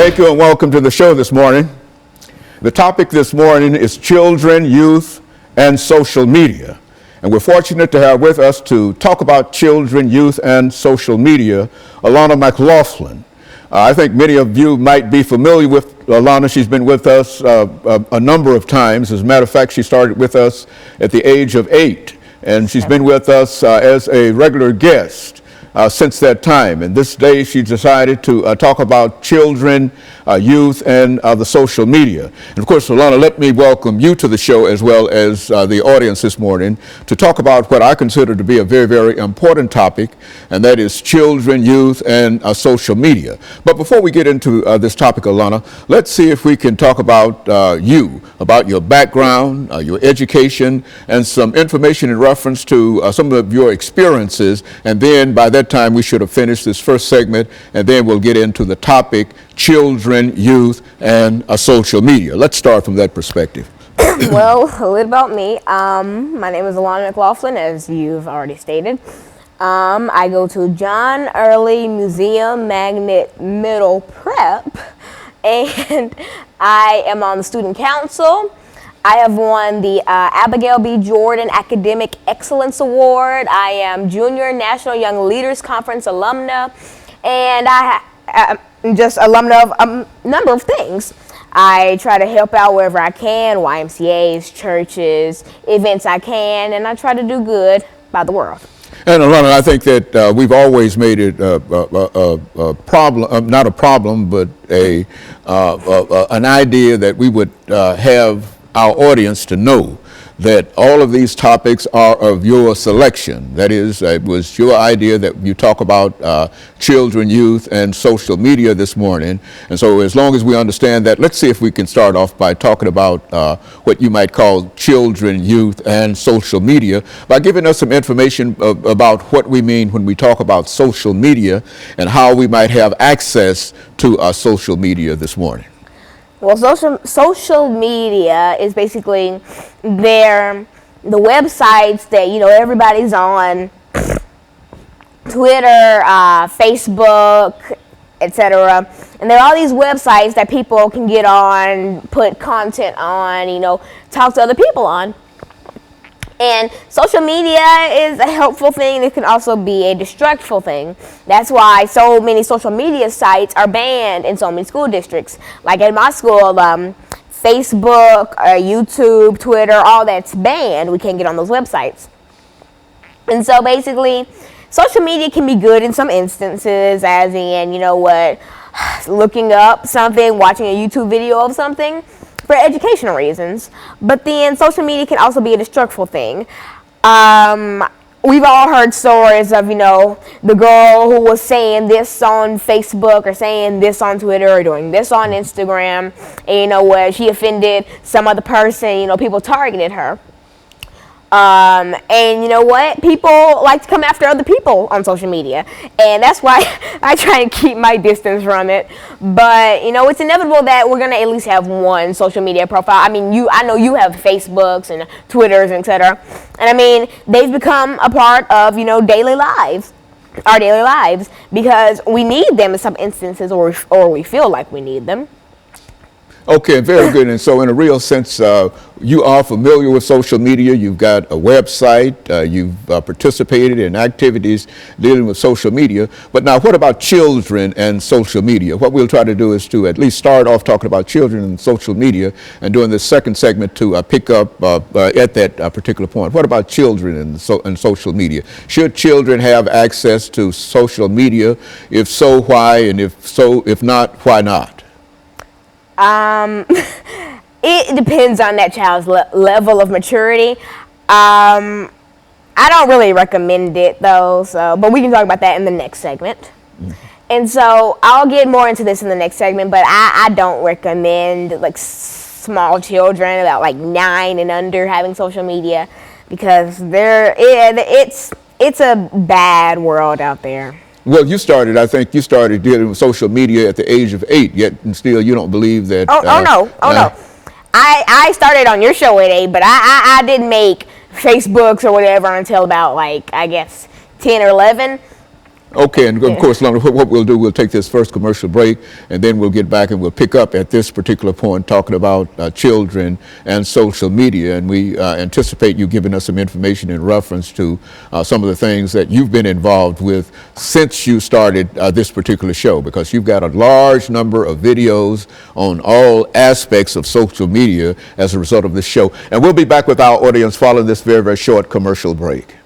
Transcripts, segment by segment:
Thank you and welcome to the show this morning. The topic this morning is children, youth, and social media. And we're fortunate to have with us to talk about children, youth, and social media, Alana McLaughlin. I think many of you might be familiar with Alana. She's been with us a number of times. As a matter of fact, she started with us at the age of 8, and she's been with us as a regular guest since that time. And this day she decided to talk about children, youth, and the social media. And of course, Alana, let me welcome you to the show as well as the audience this morning to talk about what I consider to be a very, very important topic, and that is children, youth, and social media. But before we get into this topic, Alana, let's see if we can talk about you, about your background, your education, and some information in reference to some of your experiences. And then by that time, we should have finished this first segment, and then we'll get into the topic, children, youth, and social media. Let's start from that perspective. Well, a little about me. My name is Alana McLaughlin, as you've already stated. I go to John Early Museum Magnet Middle Prep, and I am on the student council. I have won the Abigail B. Jordan Academic Excellence Award. I am Junior National Young Leaders Conference alumna, and I'm just alumna of a number of things. I try to help out wherever I can, YMCAs, churches, events I can, and I try to do good by the world. And Alana, I think that we've always made it a problem, not a problem, but an idea that we would have our audience to know that all of these topics are of your selection. That is, it was your idea that you talk about children, youth, and social media this morning. And so as long as we understand that, let's see if we can start off by talking about what you might call children, youth, and social media by giving us some information about what we mean when we talk about social media and how we might have access to social media this morning. Well, social media is basically the websites that, everybody's on, Twitter, Facebook, etc. And there are all these websites that people can get on, put content on, talk to other people on. And social media is a helpful thing. It can also be a destructive thing. That's why so many social media sites are banned in so many school districts. Like at my school, Facebook, YouTube, Twitter, all that's banned. We can't get on those websites. And so basically, social media can be good in some instances, as in, looking up something, watching a YouTube video of something, for educational reasons. But then social media can also be a destructive thing. We've all heard stories of, the girl who was saying this on Facebook or saying this on Twitter or doing this on Instagram, and, where she offended some other person, people targeted her. And you know what? People like to come after other people on social media, and that's why I try and keep my distance from it. But it's inevitable that we're gonna at least have one social media profile. I mean, I know you have Facebooks and Twitters, etc. And I mean, they've become a part of daily lives, our daily lives, because we need them in some instances, or we feel like we need them. Okay, very good. And so in a real sense, you are familiar with social media. You've got a website. You've participated in activities dealing with social media. But now what about children and social media? What we'll try to do is to at least start off talking about children and social media, and during this second segment to pick up at that particular point. What about children and social media? Should children have access to social media? If so, why? And if not, why not? It depends on that child's level of maturity. I don't really recommend it though, but we can talk about that in the next segment. Mm-hmm. And so I'll get more into this in the next segment, but I don't recommend like small children about like 9 and under having social media, because it's a bad world out there. Well, I think you started dealing with social media at the age of 8, yet and still you don't believe that. No. I started on your show at 8, but I didn't make Facebooks or whatever until about, like, I guess 10 or 11. Okay, and of course, Lana, what we'll do, we'll take this first commercial break, and then we'll get back and we'll pick up at this particular point talking about children and social media. And we anticipate you giving us some information in reference to some of the things that you've been involved with since you started this particular show, because you've got a large number of videos on all aspects of social media as a result of this show. And we'll be back with our audience following this very, very short commercial break.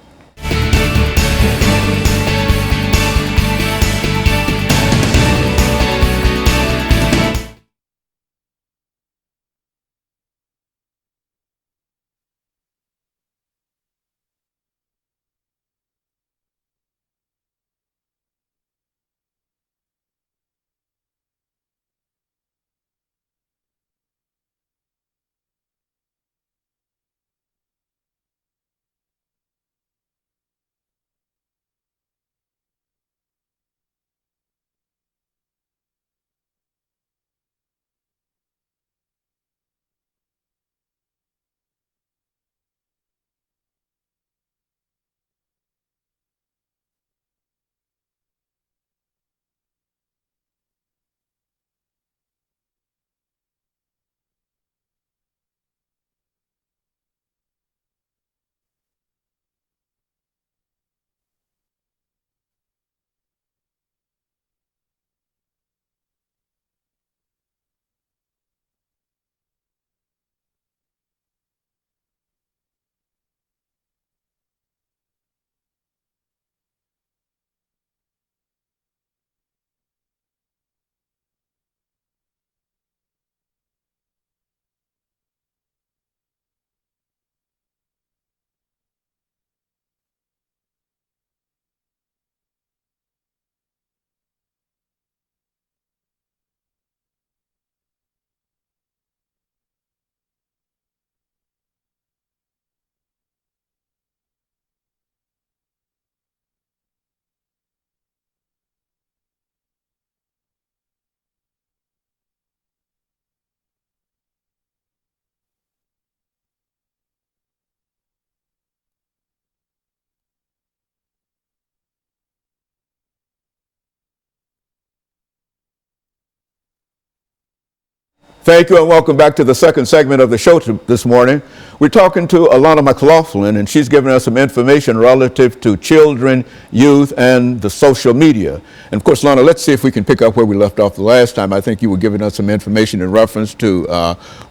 Thank you and welcome back to the second segment of the show this morning. We're talking to Alana McLaughlin, and she's giving us some information relative to children, youth, and the social media. And of course, Alana, let's see if we can pick up where we left off the last time. I think you were giving us some information in reference to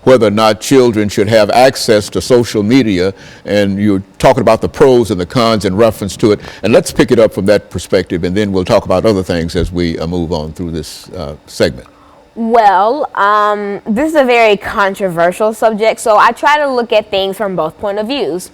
whether or not children should have access to social media, and you're talking about the pros and the cons in reference to it. And let's pick it up from that perspective, and then we'll talk about other things as we move on through this segment. Well, this is a very controversial subject, so I try to look at things from both point of views.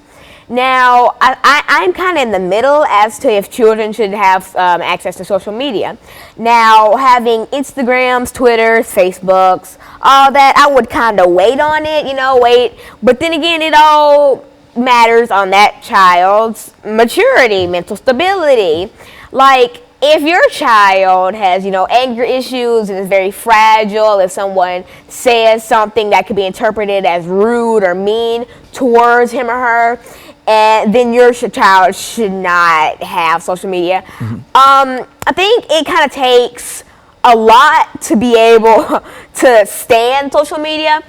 Now, I'm kind of in the middle as to if children should have access to social media. Now, having Instagrams, Twitters, Facebooks, all that, I would kind of wait on it, wait. But then again, it all matters on that child's maturity, mental stability. Like, if your child has, anger issues and is very fragile, if someone says something that could be interpreted as rude or mean towards him or her, and then your child should not have social media. Mm-hmm. I think it kind of takes a lot to be able to stand social media,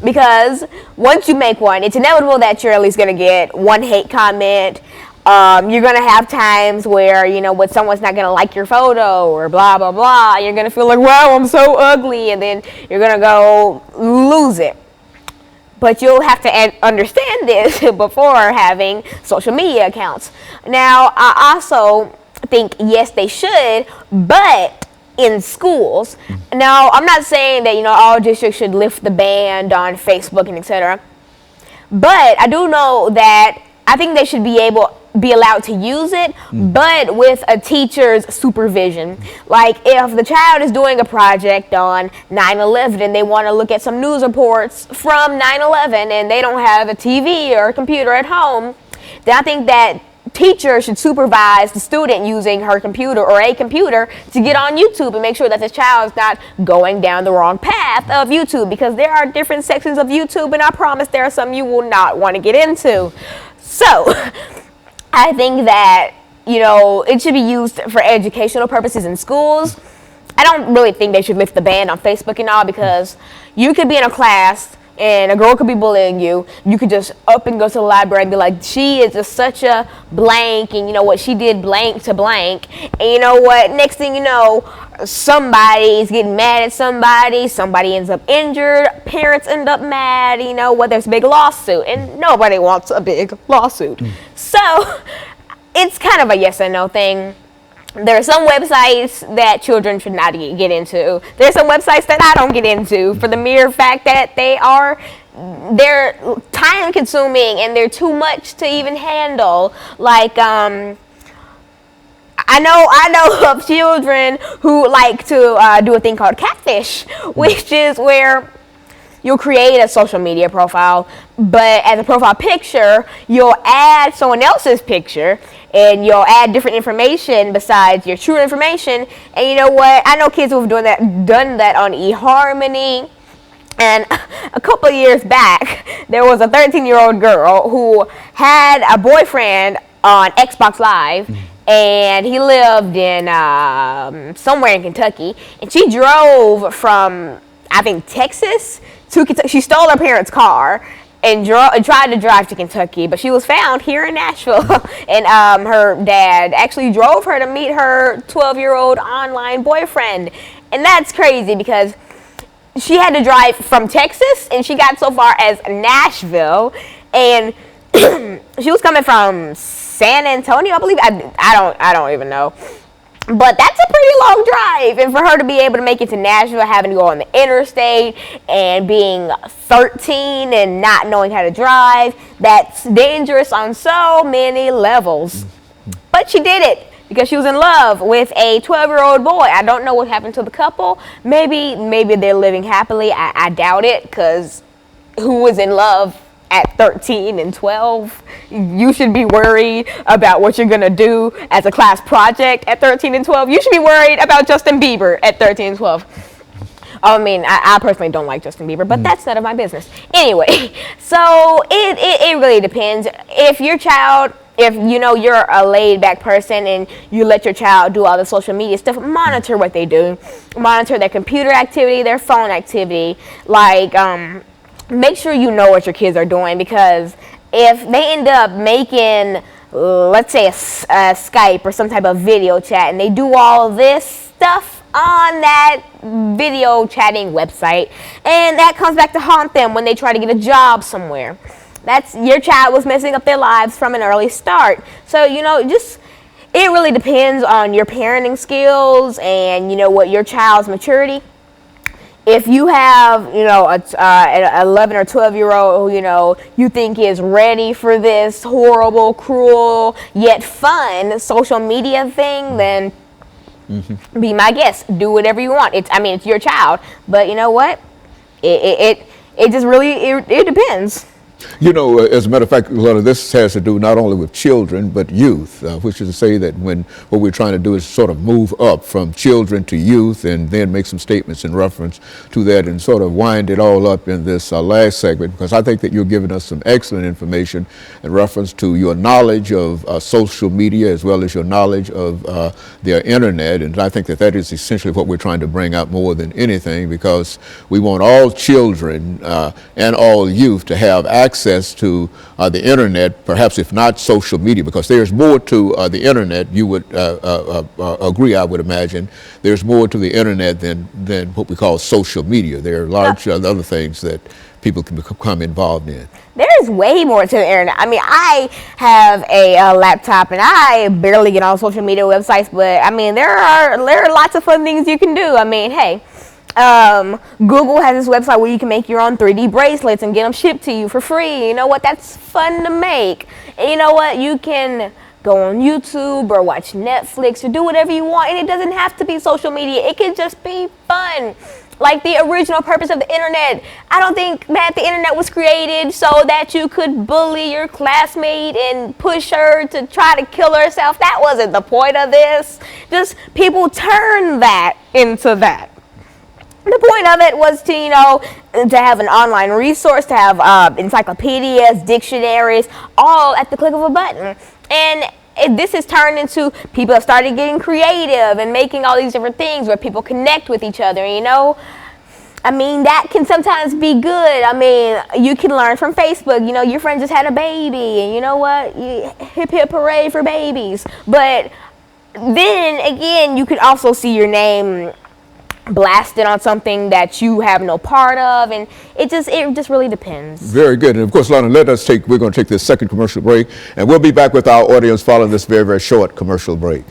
because once you make one, it's inevitable that you're at least going to get one hate comment. You're going to have times where, when someone's not going to like your photo or blah, blah, blah, you're going to feel like, wow, I'm so ugly, and then you're going to go lose it. But you'll have to understand this before having social media accounts. Now, I also think, yes, they should, but in schools. Now, I'm not saying that, all districts should lift the ban on Facebook and etc. But I do know that I think they should be allowed to use it, but with a teacher's supervision. Like, if the child is doing a project on 9/11 and they want to look at some news reports from 9/11 and they don't have a TV or a computer at home, then I think that teacher should supervise the student using her computer or a computer to get on YouTube and make sure that the child is not going down the wrong path of YouTube, because there are different sections of YouTube, and I promise there are some you will not want to get into. So I think that it should be used for educational purposes in schools. I don't really think they should lift the ban on Facebook and all, because you could be in a class and a girl could be bullying you. You could just up and go to the library and be like, she is just such a blank, and you know what, she did blank to blank. And you know what, next thing you know, somebody's getting mad at somebody ends up injured, parents end up mad, there's a big lawsuit, and nobody wants a big lawsuit. So it's kind of a yes and no thing. There are some websites that children should not get into. There are some websites that I don't get into for the mere fact that they're time consuming and they're too much to even handle. Like, I know of children who like to do a thing called catfish, which is where you'll create a social media profile, but as a profile picture, you'll add someone else's picture, and you'll add different information besides your true information. And you know what? I know kids who have done that on eHarmony. And a couple of years back, there was a 13-year-old girl who had a boyfriend on Xbox Live, and he lived in somewhere in Kentucky, and she drove from, I think, Texas to Kentucky. She stole her parents' car and tried to drive to Kentucky, but she was found here in Nashville. And her dad actually drove her to meet her 12-year-old online boyfriend. And that's crazy, because she had to drive from Texas, and she got so far as Nashville, and she was coming from San Antonio, I believe. I don't even know. But that's a pretty long drive, and for her to be able to make it to Nashville, having to go on the interstate, and being 13 and not knowing how to drive, that's dangerous on so many levels. But she did it because she was in love with a 12-year-old boy. I don't know what happened to the couple. Maybe they're living happily. I doubt it, because who was in love at 13 and 12? You should be worried about what you're going to do as a class project at 13 and 12. You should be worried about Justin Bieber at 13 and 12. I mean, I personally don't like Justin Bieber, but that's none of my business. Anyway, so it really depends. If your child, if you're a laid-back person and you let your child do all the social media stuff, monitor what they do. Monitor their computer activity, their phone activity. Like, make sure you know what your kids are doing, because if they end up making, let's say, a Skype or some type of video chat, and they do all this stuff on that video chatting website, and that comes back to haunt them when they try to get a job somewhere. That's, your child was messing up their lives from an early start. So, it really depends on your parenting skills and, what your child's maturity. If you have, an 11 or 12-year-old who, you think is ready for this horrible, cruel, yet fun social media thing, then be my guest. Do whatever you want. It's your child. But you know what? It just really, it depends. As a matter of fact, a lot of this has to do not only with children, but youth, which is to say that what we're trying to do is sort of move up from children to youth, and then make some statements in reference to that, and sort of wind it all up in this last segment, because I think that you're giving us some excellent information in reference to your knowledge of social media, as well as your knowledge of the internet. And I think that is essentially what we're trying to bring out more than anything, because we want all children and all youth to have access to the internet, perhaps if not social media, because there's more to the internet. You would agree, I would imagine. There's more to the internet than what we call social media. There are large other things that people can become involved in. There's way more to the internet. I have a laptop, and I barely get on social media websites, but there are lots of fun things you can do. Hey, Google has this website where you can make your own 3D bracelets and get them shipped to you for free. You know what? That's fun to make. And you know what? You can go on YouTube or watch Netflix or do whatever you want, and it doesn't have to be social media. It can just be fun. Like the original purpose of the internet. I don't think that the internet was created so that you could bully your classmate and push her to try to kill herself. That wasn't the point of this. Just people turn that into that. The point of it was to have an online resource, to have encyclopedias, dictionaries, all at the click of a button. And this has turned into, people have started getting creative and making all these different things where people connect with each other, you know. I mean, that can sometimes be good. I mean, you can learn from Facebook. You know, your friend just had a baby, and you know what? Hip hip hooray for babies. But then again, you could also see your name blasted on something that you have no part of, and it just really depends. Very good. And of course, Lana, we're going to take this second commercial break, and we'll be back with our audience following this very, very short commercial break.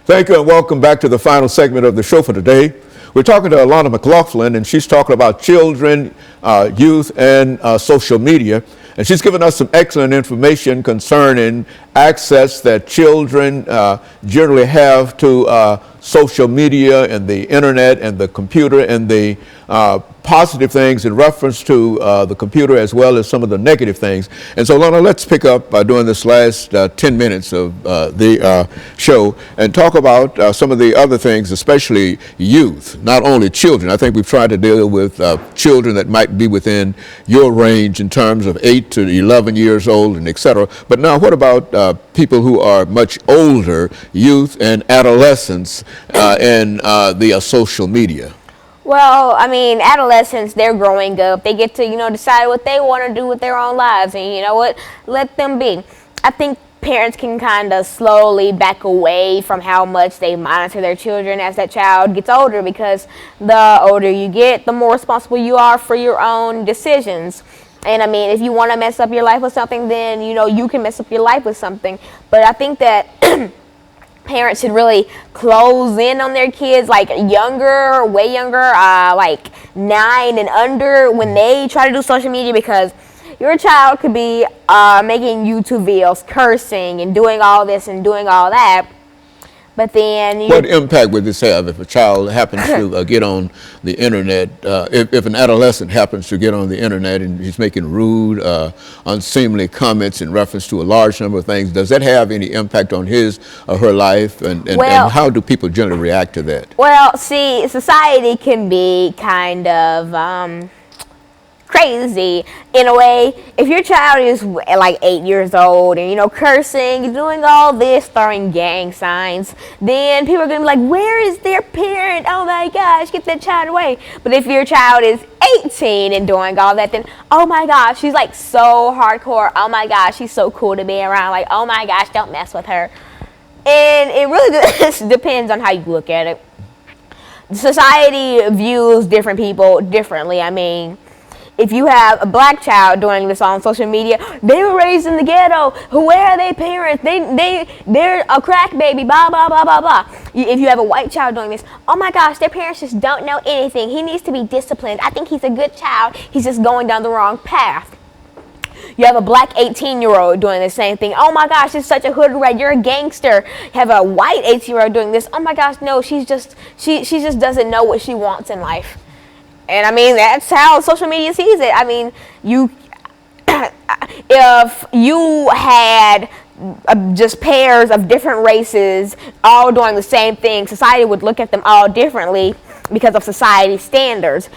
Thank you and welcome back to the final segment of the show for today. We're talking to Alana McLaughlin, and she's talking about children, youth, and social media. And she's given us some excellent information concerning access that children generally have to social media and the internet and the computer, and the positive things in reference to the computer, as well as some of the negative things. And so, Lana, let's pick up during this last 10 minutes of the show and talk about some of the other things, especially youth, not only children. I think we've tried to deal with children that might be within your range in terms of 8 to 11 years old and et cetera. But now what about people who are much older, youth and adolescents, and the social media? Well, I mean, adolescents, they're growing up. They get to, you know, decide what they want to do with their own lives. And you know what? Let them be. I think parents can kind of slowly back away from how much they monitor their children as that child gets older, because the older you get, the more responsible you are for your own decisions. And I mean, if you want to mess up your life with something, then, you know, you can mess up your life with something. But I think that parents should really close in on their kids, like younger, way younger, like 9 and under, when they try to do social media, because your child could be making YouTube videos, cursing and doing all this and doing all that. But then, what impact would this have if a child happens to get on the internet? If an adolescent happens to get on the internet and he's making rude, unseemly comments in reference to a large number of things, does that have any impact on his or her life? And how do people generally react to that? Well, see, society can be kind of crazy in a way. If your child is like 8 years old and, you know, cursing, doing all this, throwing gang signs, then people are gonna be like, where is their parent? Oh my gosh, get that child away. But if your child is 18 and doing all that, then oh my gosh, she's like so hardcore. Oh my gosh, she's so cool to be around. Like, oh my gosh, don't mess with her. And it really just depends on how you look at it. society views different people differently. I mean, if you have a black child doing this on social media, they were raised in the ghetto. Where are their parents? They're a crack baby. Blah blah blah blah blah. If you have a white child doing this, oh my gosh, their parents just don't know anything. He needs to be disciplined. I think he's a good child. He's just going down the wrong path. You have a black 18-year-old doing the same thing. Oh my gosh, it's such a hood rat. You're a gangster. You have a white 18-year-old doing this. Oh my gosh, no, she just doesn't know what she wants in life. And I mean, that's how social media sees it. I mean, if you had just pairs of different races all doing the same thing, society would look at them all differently because of society standards.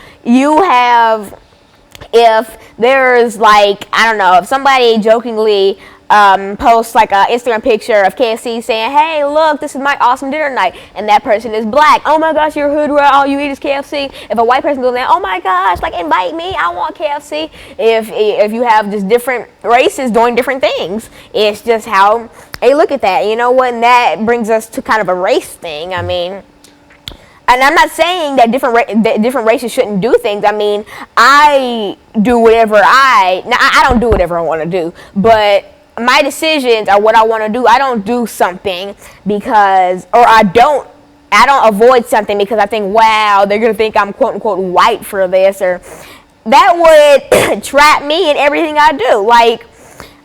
If there's like, I don't know, if somebody jokingly posts like an Instagram picture of KFC saying, hey, look, this is my awesome dinner night, and that person is black, oh my gosh, you're a hood rat, all you eat is KFC. If a white person goes there, oh my gosh, like invite me, I want KFC. If you have just different races doing different things, it's just how they look at that. You know what? And that brings us to kind of a race thing. I mean, and I'm not saying that different races shouldn't do things. I mean, I do whatever I don't do whatever I want to do, but my decisions are what I want to do. I don't do something I don't avoid something because I think, wow, they're going to think I'm quote unquote white for this, or that would trap me in everything I do. Like,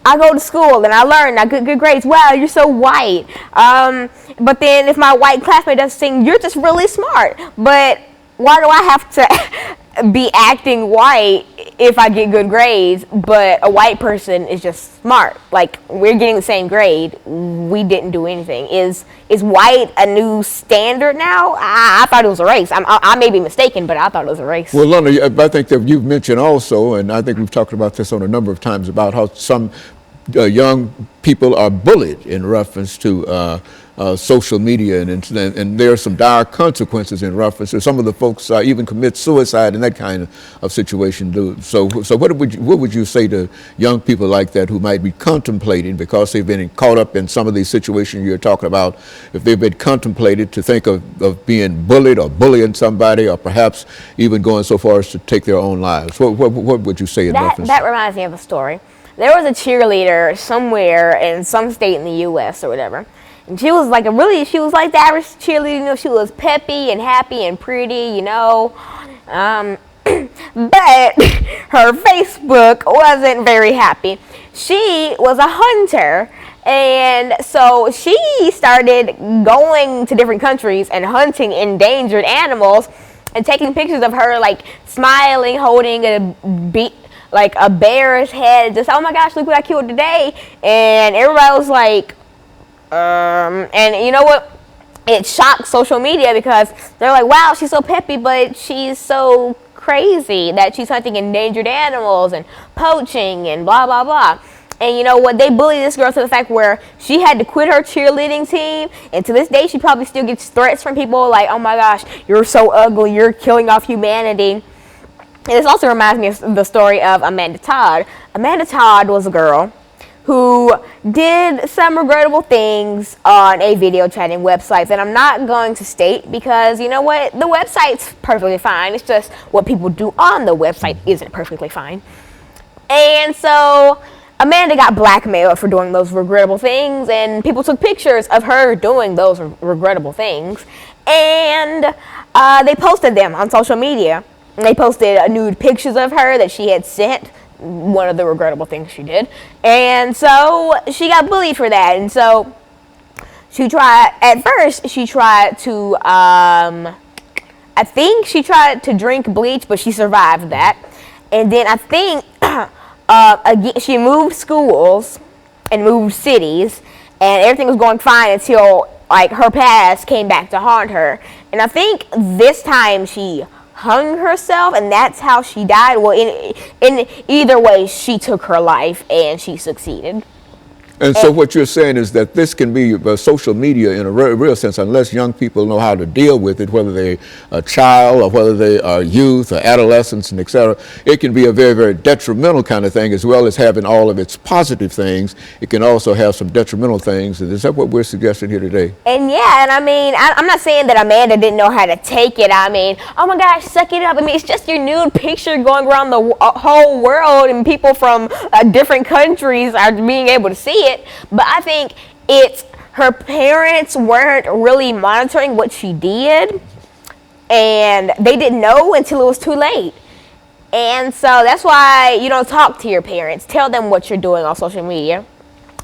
I go to school and I learn, I get good grades. Wow, you're so white. But then if my white classmate does sing, you're just really smart. But why do I have to be acting white if I get good grades, but a white person is just smart? Like, we're getting the same grade. We didn't do anything. Is white a new standard now? I thought it was a race. I may be mistaken, but I thought it was a race. Well, Lana, I think that you've mentioned also, and I think we've talked about this on a number of times, about how some young people are bullied in reference to social media, and there are some dire consequences in reference to some of the folks even commit suicide and that kind of situation. So what would you say to young people like that who might be contemplating, because they've been caught up in some of these situations you're talking about, if they've been contemplated to think of being bullied or bullying somebody, or perhaps even going so far as to take their own lives? What would you say in reference? That reminds me of a story. There was a cheerleader somewhere in some state in the U.S. or whatever. And she was like the average cheerleader, you know, she was peppy and happy and pretty, you know. But her Facebook wasn't very happy. She was a hunter, and so she started going to different countries and hunting endangered animals and taking pictures of her, like, smiling, holding a bear's head, just, oh my gosh, look what I killed today. And everybody was like, and you know what? It shocked social media because they're like, wow, she's so peppy, but she's so crazy that she's hunting endangered animals and poaching and blah, blah, blah. And you know what? They bullied this girl to the fact where she had to quit her cheerleading team. And to this day, she probably still gets threats from people like, oh my gosh, you're so ugly, you're killing off humanity. And this also reminds me of the story of Amanda Todd. Amanda Todd was a girl who did some regrettable things on a video chatting website that I'm not going to state because, you know what, the website's perfectly fine. It's just what people do on the website isn't perfectly fine. And so Amanda got blackmailed for doing those regrettable things, and people took pictures of her doing those regrettable things, and they posted them on social media. And they posted nude pictures of her that she had sent, one of the regrettable things she did. And so she got bullied for that. And so at first she tried to, I think she tried to drink bleach, but she survived that. And then I think again, she moved schools and moved cities, and everything was going fine until, like, her past came back to haunt her. And I think this time she hung herself, and that's how she died. Well, in either way, she took her life and she succeeded. And so what you're saying is that this can be social media in a real sense, unless young people know how to deal with it, whether they're a child or whether they are youth or adolescents and et cetera. It can be a very, very detrimental kind of thing, as well as having all of its positive things. It can also have some detrimental things. And is that what we're suggesting here today? And yeah, and I mean, I'm not saying that Amanda didn't know how to take it. I mean, oh my gosh, suck it up. I mean, it's just your nude picture going around the whole world, and people from different countries are being able to see it. But I think it's her parents weren't really monitoring what she did, and they didn't know until it was too late. And so that's why, talk to your parents. Tell them what you're doing on social media.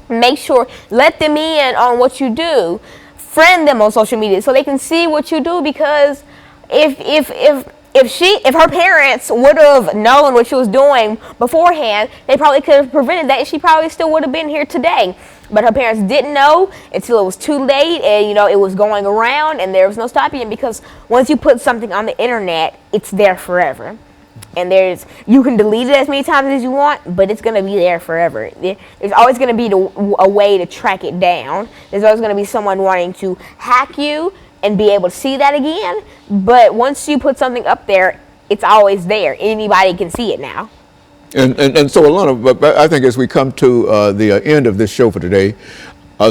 Make sure, let them in on what you do. Friend them on social media so they can see what you do, because if her parents would have known what she was doing beforehand, they probably could have prevented that, and she probably still would have been here today. But her parents didn't know until it was too late, and it was going around, and there was no stopping it, because once you put something on the internet, it's there forever. And you can delete it as many times as you want, but it's going to be there forever. There's always going to be a way to track it down. There's always going to be someone wanting to hack you and be able to see that again. But once you put something up there, it's always there. Anybody can see it now. And so, Alana, but I think as we come to the end of this show for today,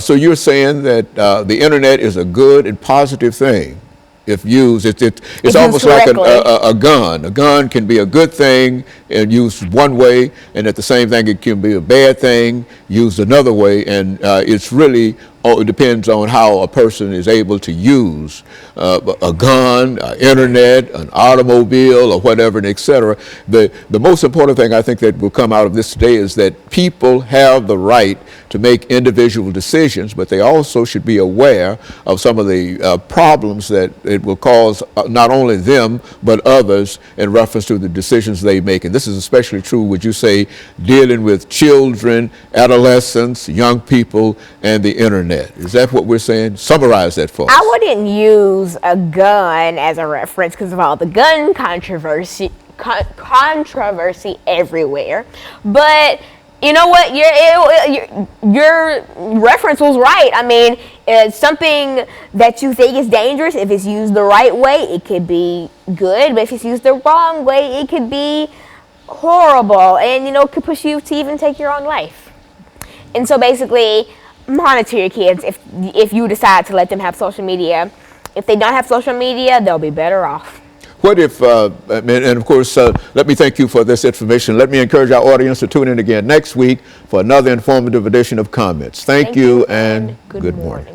so you're saying that the internet is a good and positive thing. If used, it's almost like a gun. A gun can be a good thing and used one way, and at the same thing, it can be a bad thing used another way. And it's really, it depends on how a person is able to use a gun, internet, an automobile, or whatever, and et cetera. The most important thing I think that will come out of this today is that people have the right to make individual decisions, but they also should be aware of some of the problems that it will cause not only them, but others in reference to the decisions they make. And this is especially true, would you say, dealing with children, adolescents, young people, and the internet. Is that what we're saying? Summarize that for us. I wouldn't use a gun as a reference because of all the gun controversy everywhere. But you know what? Your reference was right. I mean, it's something that you think is dangerous. If it's used the right way, it could be good. But if it's used the wrong way, it could be horrible. And, it could push you to even take your own life. And so basically, monitor your kids if you decide to let them have social media. If they don't have social media, they'll be better off. What if, and of course, let me thank you for this information. Let me encourage our audience to tune in again next week for another informative edition of Comments. Thank you and good morning.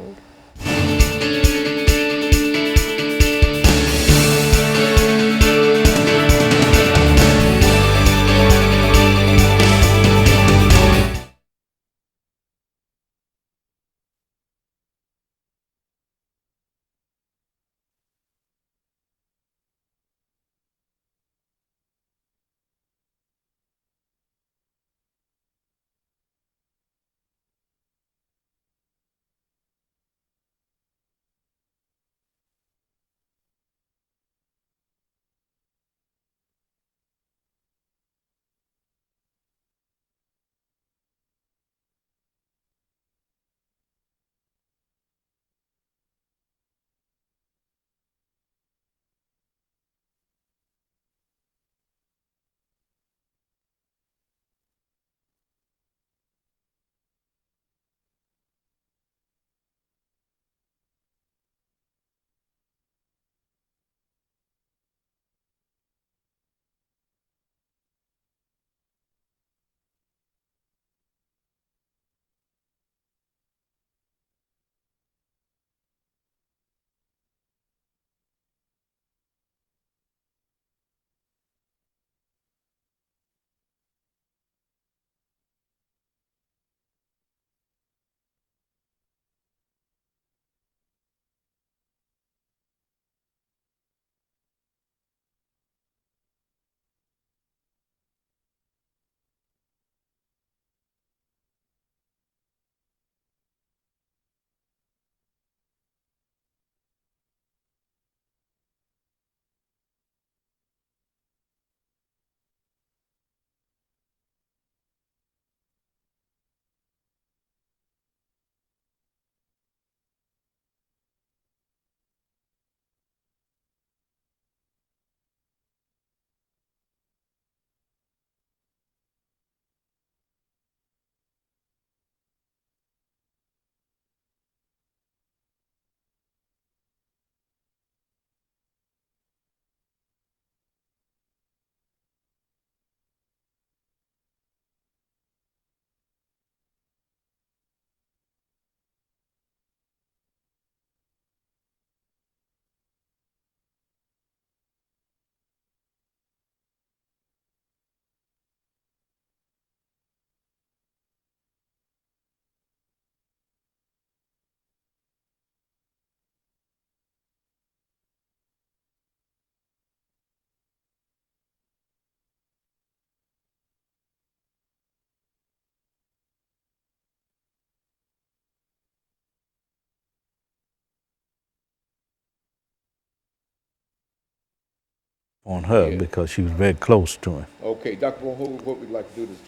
on her Yeah. because she was very close to him. Okay, Dr. Boone, what we'd like to do is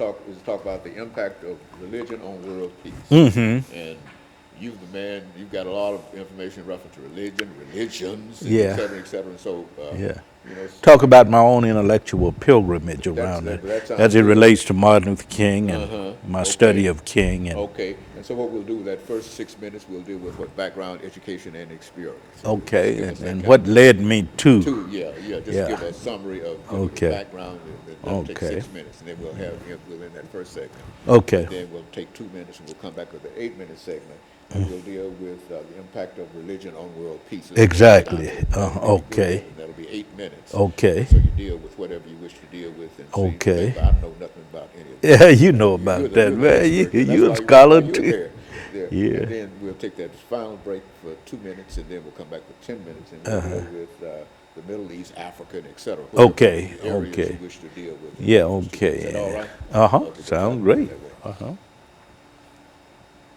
talk about the impact of religion on world peace. And you've the man, you've got a lot of information in reference to religion, religions, and et Yeah, cetera, et cetera. And so, yeah. you know, Talk about my own intellectual pilgrimage around it that sounds as it good. relates to Martin Luther King and my study of King. And Okay, and so what we'll do with that first 6 minutes, we'll deal with what background, education, and experience. So okay, give us that and kind what of- led me to. just Yeah. give a summary of Okay. your background. That'll take Okay. 6 minutes, and then we'll end that first segment. Okay. And then we'll take 2 minutes, and we'll come back with the 8-minute segment, and we'll deal with the impact of religion on world peace. Exactly. Okay. And that'll be 8 minutes. Okay. So you deal with whatever you wish to deal with. And see, Okay. remember, I know nothing about any of this. Yeah, you know about You're the- that, you're the man. expert. That's You why a scholar you're too. there. Yeah. And then we'll take that final break for 2 minutes, and then we'll come back with 10 minutes, and we'll deal with the Middle East, Africa, and et cetera. Okay, Areas okay. you wish to deal with. Yeah, Is okay. that all right? Uh-huh. Okay, good. Sounds I'll do it great. that way. Uh-huh.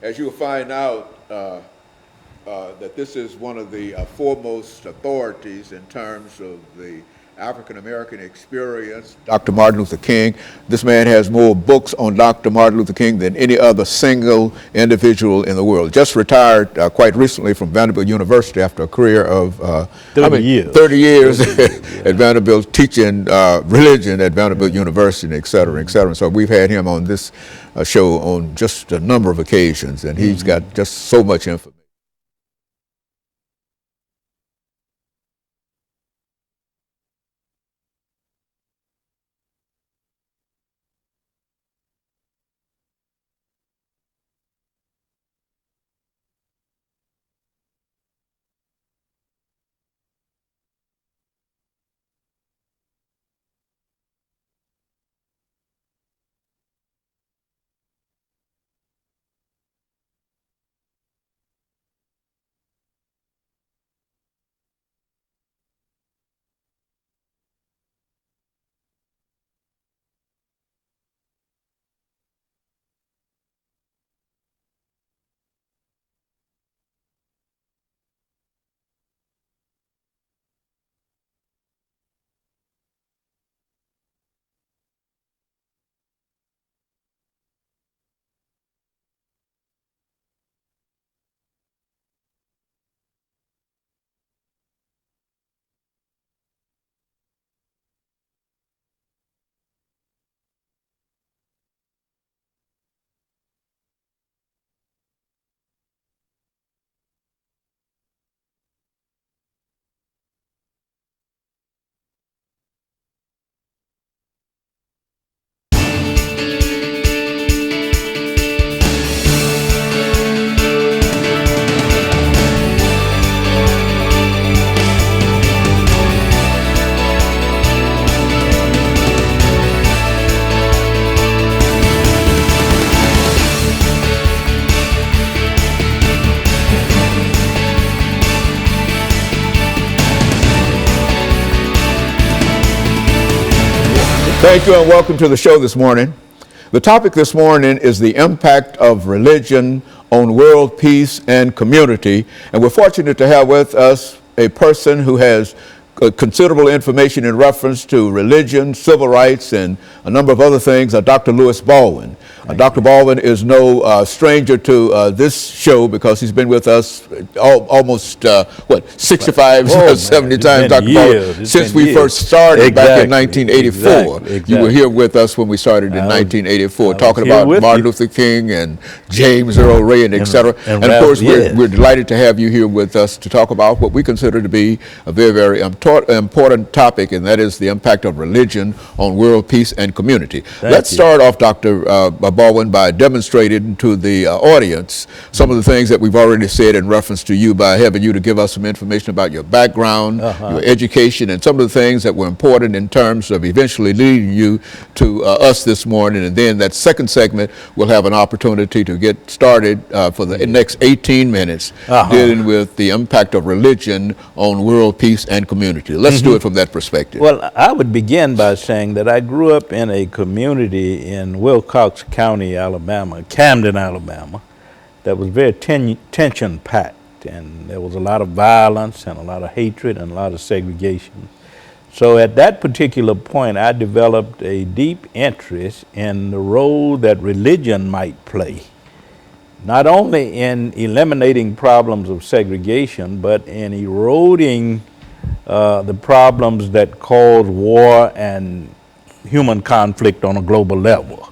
As you'll find out, that this is one of the foremost authorities in terms of the African American experience, Dr. Martin Luther King. This man has more books on Dr. Martin Luther King than any other single individual in the world. Just retired quite recently from Vanderbilt University after a career of 30 years. 30 years at Vanderbilt, teaching religion at Vanderbilt University, et cetera, et cetera. So we've had him on this show on just a number of occasions, and he's got just so much information. Thank you and welcome to the show this morning. The topic this morning is the impact of religion on world peace and community. And we're fortunate to have with us a person who has considerable information in reference to religion, civil rights, and a number of other things, Dr. Lewis Baldwin. Dr. Baldwin is no stranger to this show because he's been with us almost, 65, 70 times, Dr. Baldwin, since we first started back in 1984. Exactly. You were here with us when we started in 1984, talking about Martin Luther King and James Earl Ray and et cetera. And of course, we're delighted to have you here with us to talk about what we consider to be a very, very important topic, and that is the impact of religion on world peace and community. Let's start off, Dr. Baldwin, by demonstrating to the audience some of the things that we've already said in reference to you by having you to give us some information about your background, your education, and some of the things that were important in terms of eventually leading you to us this morning. And then that second segment, we'll have an opportunity to get started for the next 18 minutes dealing with the impact of religion on world peace and community. Let's do it from that perspective. Well, I would begin by saying that I grew up in a community in Wilcox County, Alabama, Camden, Alabama, that was very tension-packed, and there was a lot of violence and a lot of hatred and a lot of segregation. So at that particular point, I developed a deep interest in the role that religion might play, not only in eliminating problems of segregation, but in eroding the problems that cause war and human conflict on a global level.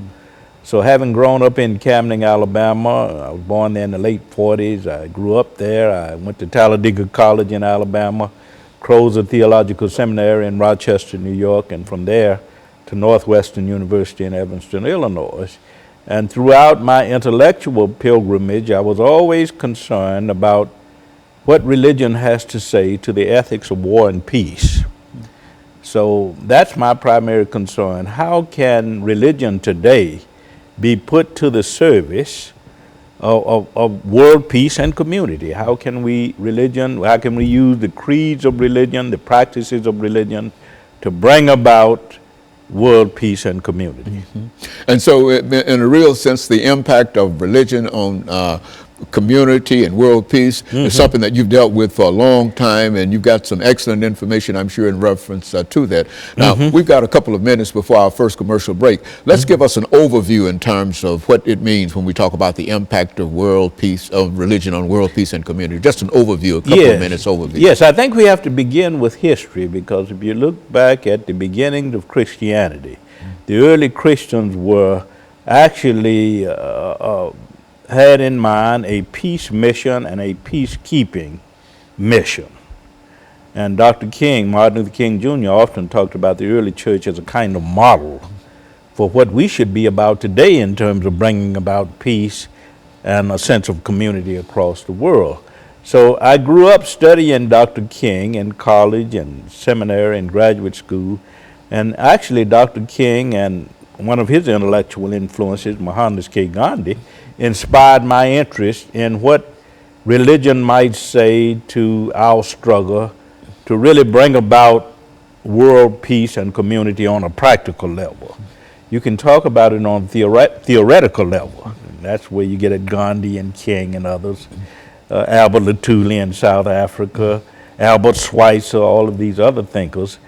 So having grown up in Camden, Alabama, I was born there in the late 40s. I grew up there. I went to Talladega College in Alabama, Crozer Theological Seminary in Rochester, New York, and from there to Northwestern University in Evanston, Illinois. And throughout my intellectual pilgrimage, I was always concerned about what religion has to say to the ethics of war and peace. So that's my primary concern. How can religion today be put to the service of world peace and community? How can we use the creeds of religion, the practices of religion to bring about world peace and community? And so, in a real sense, the impact of religion on community and world peace is something that you've dealt with for a long time, and you've got some excellent information, I'm sure, in reference to that. Now, we've got a couple of minutes before our first commercial break. Let's give us an overview in terms of what it means when we talk about the impact of world peace, of religion on world peace and community. Just an overview, a couple of minutes overview. Yes, I think we have to begin with history, because if you look back at the beginnings of Christianity, the early Christians were actually had in mind a peace mission and a peacekeeping mission. And Dr. King, Martin Luther King Jr., often talked about the early church as a kind of model for what we should be about today in terms of bringing about peace and a sense of community across the world. So I grew up studying Dr. King in college and seminary and graduate school. And actually, Dr. King and one of his intellectual influences, Mohandas K. Gandhi, inspired my interest in what religion might say to our struggle to really bring about world peace and community on a practical level. You can talk about it on theoretical level. And that's where you get at Gandhi and King and others, Albert Lutuli in South Africa, Albert Schweitzer, all of these other thinkers.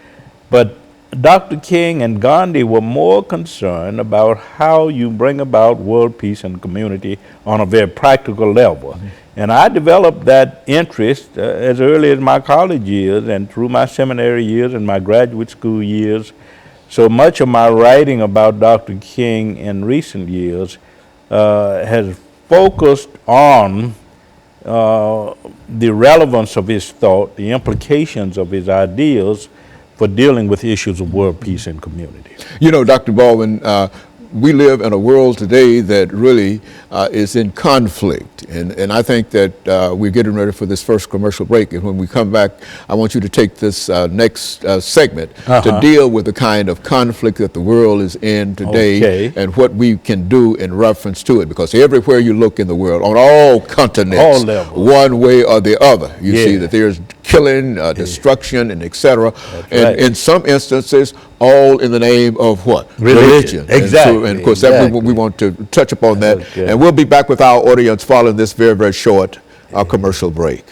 But Dr. King and Gandhi were more concerned about how you bring about world peace and community on a very practical level. And I developed that interest as early as my college years and through my seminary years and my graduate school years. So much of my writing about Dr. King in recent years has focused on the relevance of his thought, the implications of his ideas for dealing with issues of world peace and community. You know, Dr. Baldwin, we live in a world today that really is in conflict. And I think that we're getting ready for this first commercial break. And when we come back, I want you to take this next segment to deal with the kind of conflict that the world is in today and what we can do in reference to it. Because everywhere you look in the world, on all continents, all levels, one way or the other, you see that there's killing, destruction, and etc. And in some instances, all in the name of what? Religion. Exactly. And of course, that we want to touch upon that. And we'll be back with our audience following this very, very short commercial break.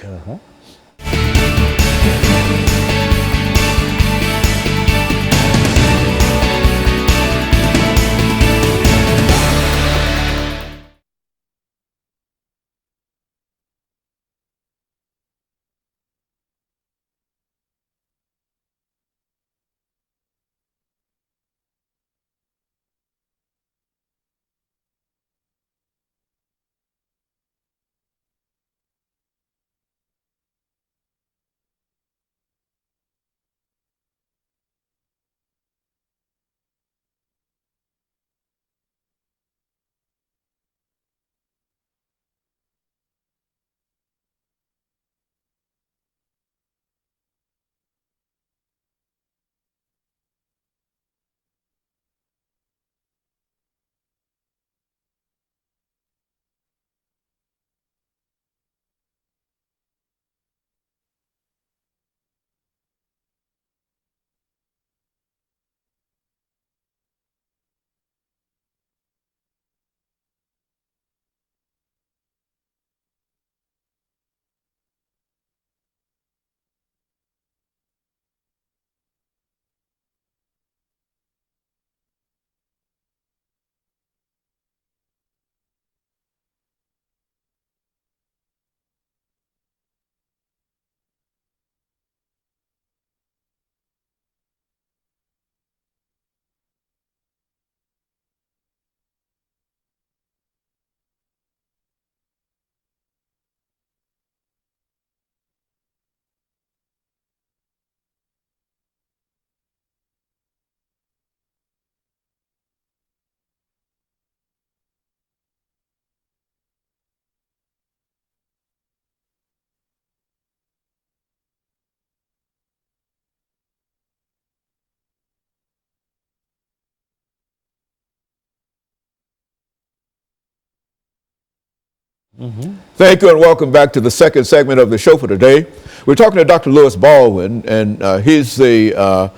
Thank you and welcome back to the second segment of the show for today. We're talking to Dr. Lewis Baldwin, and he's the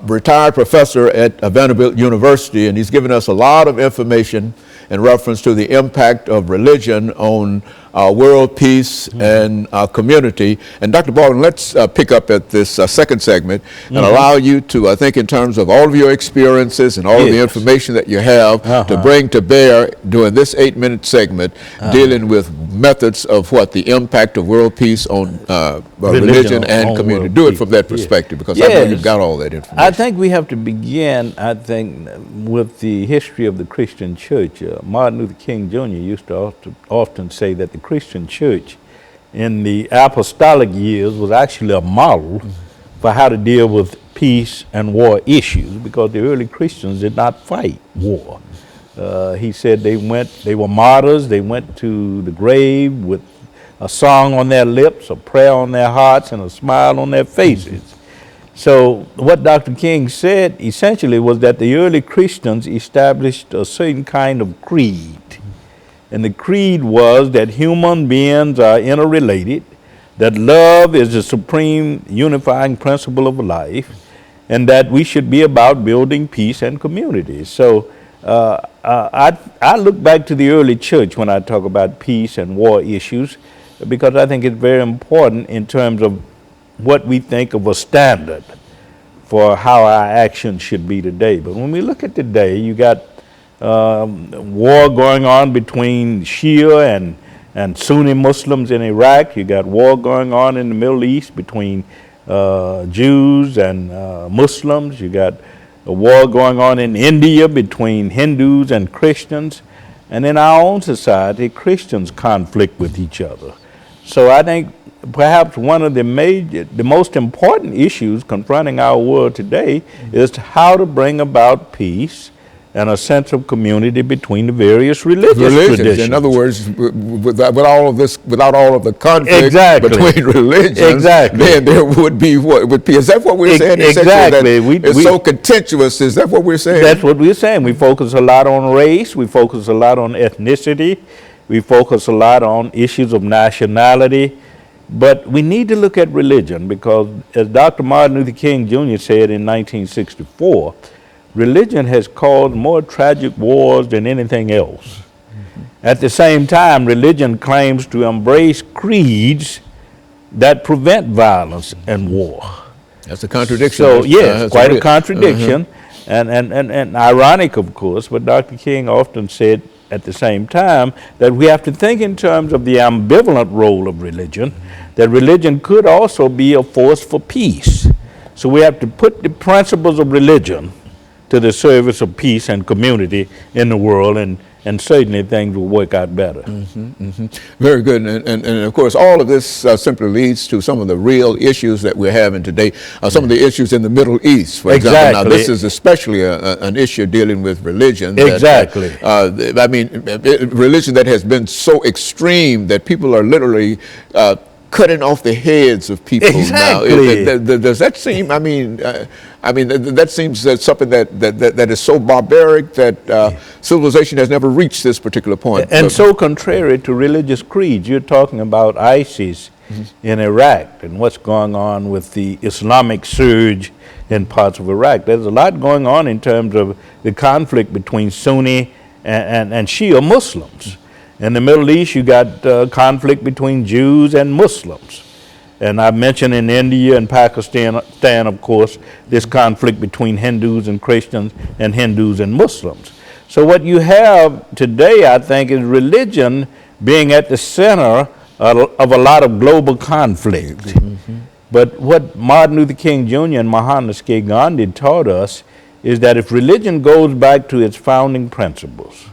retired professor at Vanderbilt University, and he's given us a lot of information in reference to the impact of religion on world peace and community. And Dr. Baldwin, let's pick up at this second segment and allow you to, I think, in terms of all of your experiences and all of the information that you have to bring to bear during this 8-minute segment, dealing with methods of the impact of world peace on religion and community. Do it from that perspective, because I know you've got all that information. I think we have to begin, with the history of the Christian church. Martin Luther King Jr. used to often say that the Christian church in the apostolic years was actually a model for how to deal with peace and war issues, because the early Christians did not fight war. He said they were martyrs. They went to the grave with a song on their lips, a prayer on their hearts, and a smile on their faces. So what Dr. King said essentially was that the early Christians established a certain kind of creed. And the creed was that human beings are interrelated, that love is the supreme unifying principle of life, and that we should be about building peace and community. So I look back to the early church when I talk about peace and war issues, because I think it's very important in terms of what we think of a standard for how our actions should be today. But when we look at today, you got war going on between Shia and Sunni Muslims in Iraq. You got war going on in the Middle East between Jews and Muslims. You got a war going on in India between Hindus and Christians. And in our own society, Christians conflict with each other. So I think perhaps one of the most important issues confronting our world today is how to bring about peace and a sense of community between the various religious traditions. In other words, without all of the conflict between religions, then there would be peace. Is that what we're saying? Exactly. It's so contentious. Is that what we're saying? That's what we're saying. We focus a lot on race. We focus a lot on ethnicity. We focus a lot on issues of nationality. But we need to look at religion, because as Dr. Martin Luther King Jr. said in 1964, religion has caused more tragic wars than anything else. At the same time, religion claims to embrace creeds that prevent violence and war. That's a contradiction. So yes, quite a contradiction, and ironic, of course. But Dr. King often said at the same time that we have to think in terms of the ambivalent role of religion, that religion could also be a force for peace. So we have to put the principles of religion to the service of peace and community in the world, and certainly things will work out better. Very good. And of course, all of this simply leads to some of the real issues that we're having today, some of the issues in the Middle East, for example. Now, this is especially an issue dealing with religion. I mean, religion that has been so extreme that people are literally cutting off the heads of people now. Does that seem, that seems something that is so barbaric that civilization has never reached this particular point. And so contrary to religious creeds. You're talking about ISIS in Iraq and what's going on with the Islamic surge in parts of Iraq. There's a lot going on in terms of the conflict between Sunni and Shia Muslims. In the Middle East, you got conflict between Jews and Muslims. And I mentioned in India and Pakistan, of course, this conflict between Hindus and Christians and Hindus and Muslims. So what you have today, I think, is religion being at the center of a lot of global conflict. But what Martin Luther King Jr. and Mahatma Gandhi taught us is that if religion goes back to its founding principles,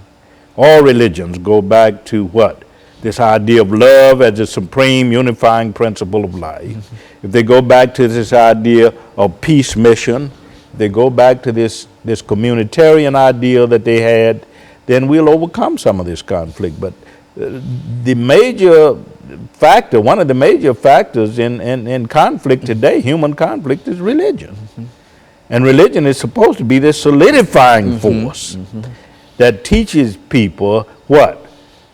all religions go back to what? This idea of love as a supreme unifying principle of life. If they go back to this idea of peace mission, they go back to this communitarian ideal that they had, then we'll overcome some of this conflict. But the major factor, one of the major factors in conflict today, human conflict, is religion. And religion is supposed to be this solidifying force that teaches people what?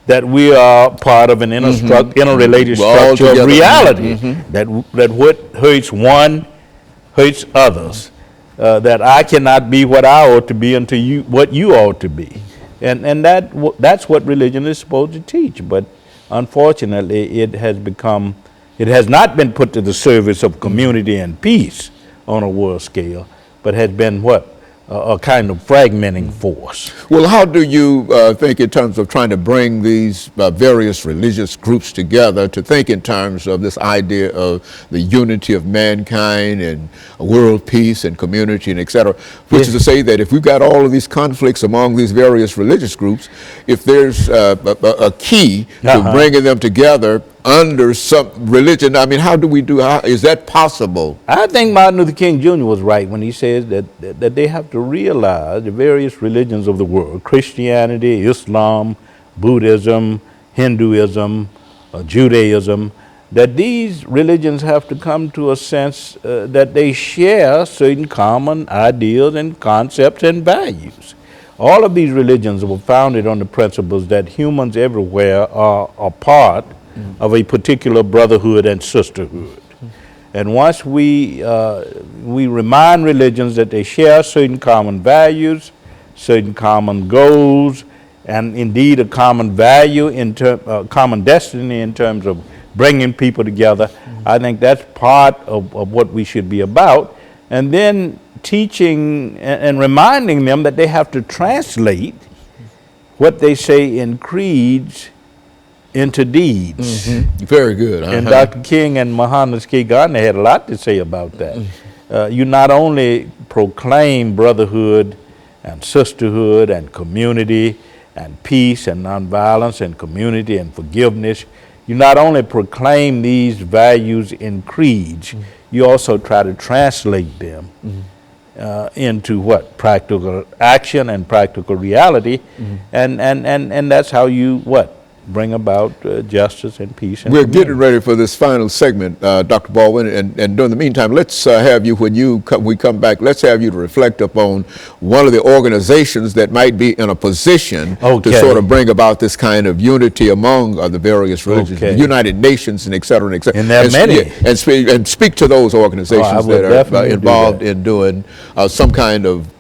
that we are part of an interrelated We're all structure of together. reality. That what hurts one hurts others. That I cannot be what I ought to be until you what you ought to be, and that's what religion is supposed to teach. But unfortunately, it has not been put to the service of community and peace on a world scale, but has been what a kind of fragmenting force. Well, how do you think in terms of trying to bring these various religious groups together to think in terms of this idea of the unity of mankind and world peace and community and et cetera, which is to say that if we've got all of these conflicts among these various religious groups, if there's a key to bringing them together under some religion, I mean, how is that possible? I think Martin Luther King Jr. was right when he says that they have to realize the various religions of the world, Christianity, Islam, Buddhism, Hinduism, Judaism, that these religions have to come to a sense that they share certain common ideals and concepts and values. All of these religions were founded on the principles that humans everywhere are a part of a particular brotherhood and sisterhood. And once we remind religions that they share certain common values, certain common goals, and indeed a common value, common destiny in terms of bringing people together, I think that's part of what we should be about. And then teaching and reminding them that they have to translate what they say in creeds into deeds. Very good. And Dr. King and Mohandas K. Gardner had a lot to say about that. You not only proclaim brotherhood and sisterhood and community and peace and nonviolence and community and forgiveness, you not only proclaim these values in creeds, you also try to translate them into what? Practical action and practical reality. And that's how you bring about justice and peace. And we're getting ready for this final segment, Dr. Baldwin, and during the meantime, let's have you, when we come back, let's have you to reflect upon one of the organizations that might be in a position to sort of bring about this kind of unity among the various religions, the United Nations and et cetera, and et cetera. And there are many. And speak to those organizations that are involved in doing some kind of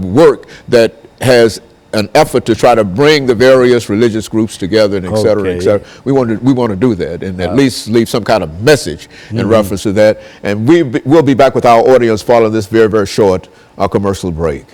work that has an effort to try to bring the various religious groups together and et cetera, et cetera. We want to do that and at least leave some kind of message in reference to that. And we'll be back with our audience following this very, very short commercial break.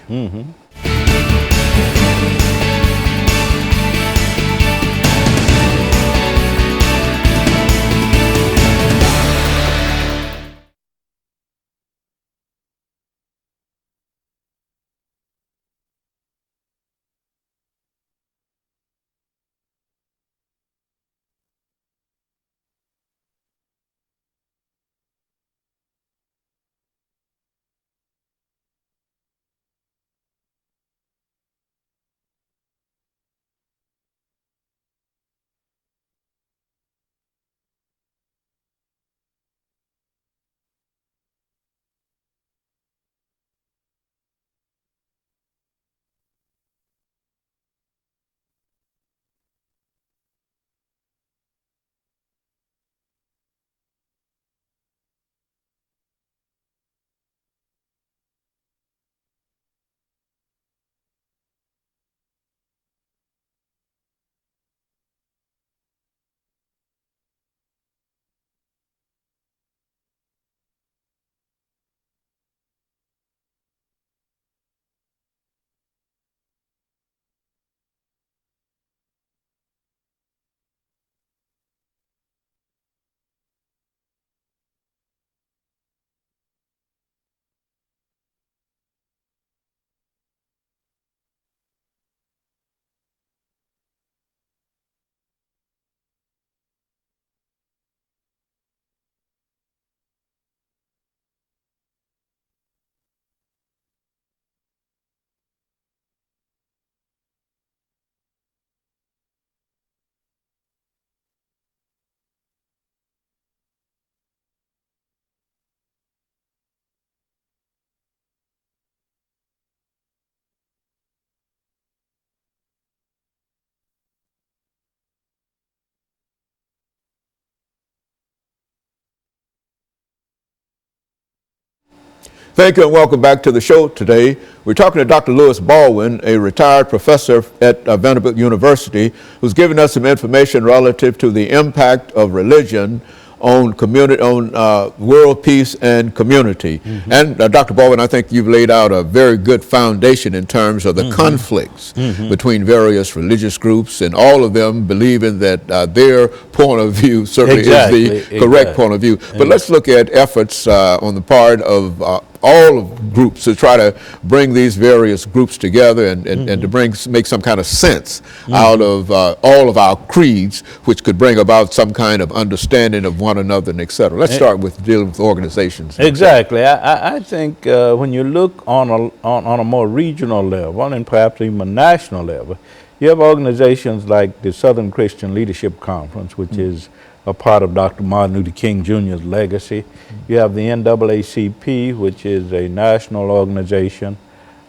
Thank you and welcome back to the show today. We're talking to Dr. Lewis Baldwin, a retired professor at Vanderbilt University, who's giving us some information relative to the impact of religion on community, on world peace and community. And Dr. Baldwin, I think you've laid out a very good foundation in terms of the conflicts between various religious groups, and all of them believing that their point of view certainly is the correct point of view. But let's look at efforts on the part of all of groups to try to bring these various groups together and to make some kind of sense out of all of our creeds, which could bring about some kind of understanding of one another and et cetera. Let's start with dealing with organizations. Exactly. I think when you look on a more regional level and perhaps even a national level, you have organizations like the Southern Christian Leadership Conference, which is a part of Dr. Martin Luther King Jr.'s legacy. You have the NAACP, which is a national organization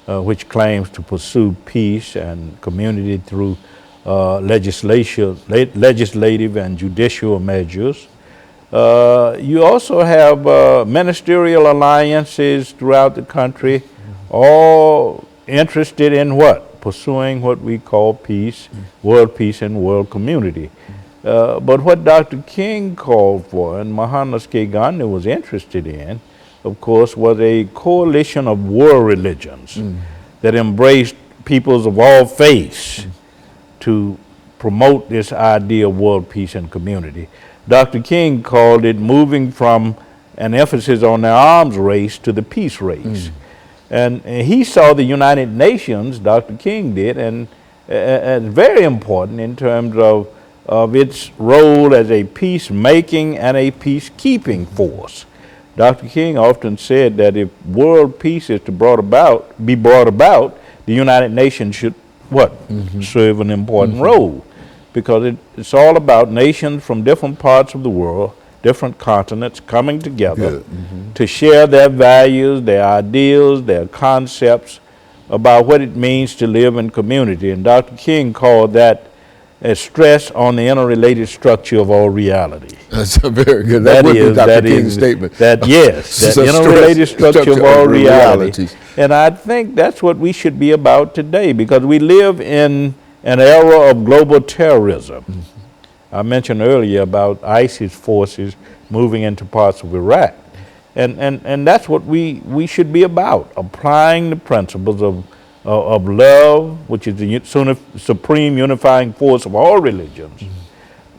which claims to pursue peace and community through legislative and judicial measures. You also have ministerial alliances throughout the country, all interested in what? Pursuing what we call peace, world peace and world community. But what Dr. King called for and Mahatma Gandhi was interested in, of course, was a coalition of world religions that embraced peoples of all faiths to promote this idea of world peace and community. Dr. King called it moving from an emphasis on the arms race to the peace race. And he saw the United Nations, Dr. King did, and as very important in terms of its role as a peacemaking and a peacekeeping force. Dr. King often said that if world peace is to be brought about, the United Nations should serve an important role, because it's all about nations from different parts of the world, different continents coming together to share their values, their ideals, their concepts about what it means to live in community. And Dr. King called that a stress on the interrelated structure of all reality. That's very good. That would be Dr. King's statement. That interrelated structure of all reality. And I think that's what we should be about today, because we live in an era of global terrorism. I mentioned earlier about ISIS forces moving into parts of Iraq. And that's what we should be about, applying the principles of love, which is the supreme unifying force of all religions,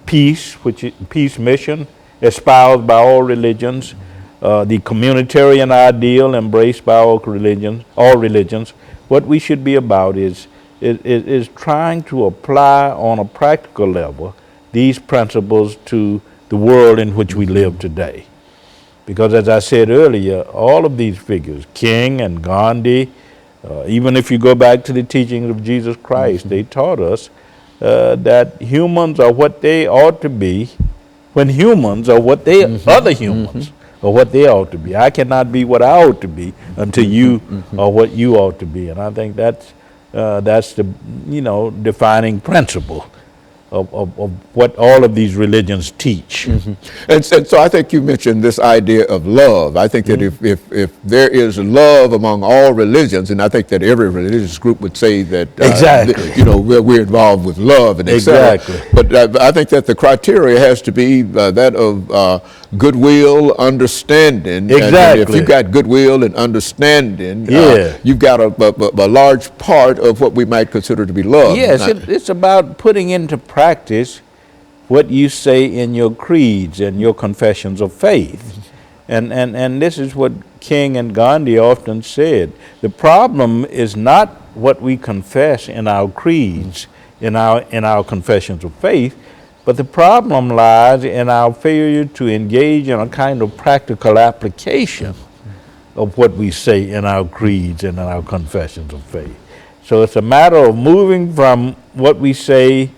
peace, which is peace mission espoused by all religions, the communitarian ideal embraced by all religions. What we should be about is trying to apply on a practical level these principles to the world in which we live today. Because as I said earlier, all of these figures, King and Gandhi, even if you go back to the teachings of Jesus Christ, they taught us that humans are what they ought to be when humans are what other humans are what they ought to be. I cannot be what I ought to be until you are what you ought to be. And I think that's the defining principle of what all of these religions teach. And so I think you mentioned this idea of love. I think that if there is love among all religions, and I think that every religious group would say that we're involved with love and etc. But I think that the criteria has to be that of goodwill, understanding. And if you've got goodwill and understanding, you've got a large part of what we might consider to be love. Yes, it's about putting into practice what you say in your creeds and your confessions of faith. And this is what King and Gandhi often said. The problem is not what we confess in our creeds, in our confessions of faith, but the problem lies in our failure to engage in a kind of practical application of what we say in our creeds and in our confessions of faith. So it's a matter of moving from what we say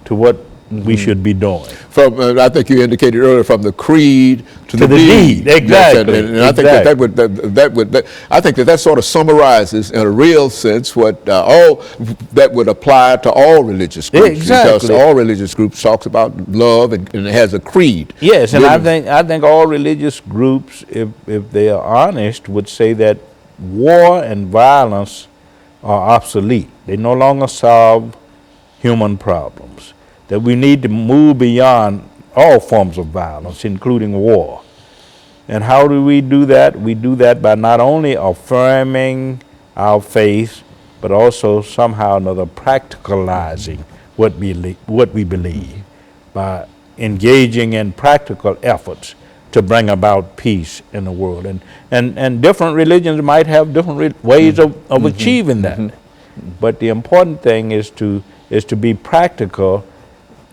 to what we should be doing. From I think you indicated earlier, from the creed to the deed. Yes, Exactly. and I think I think that sort of summarizes in a real sense what all that would apply to all religious groups. Exactly. Because all religious groups talks about love and it has a creed. Yes, and I think all religious groups, if they are honest, would say that war and violence are obsolete. They no longer solve human problems. That we need to move beyond all forms of violence, including war. And how do we do that? We do that by not only affirming our faith, but also somehow or another practicalizing what we believe by engaging in practical efforts to bring about peace in the world. And different religions might have different ways of achieving that. But the important thing is to be practical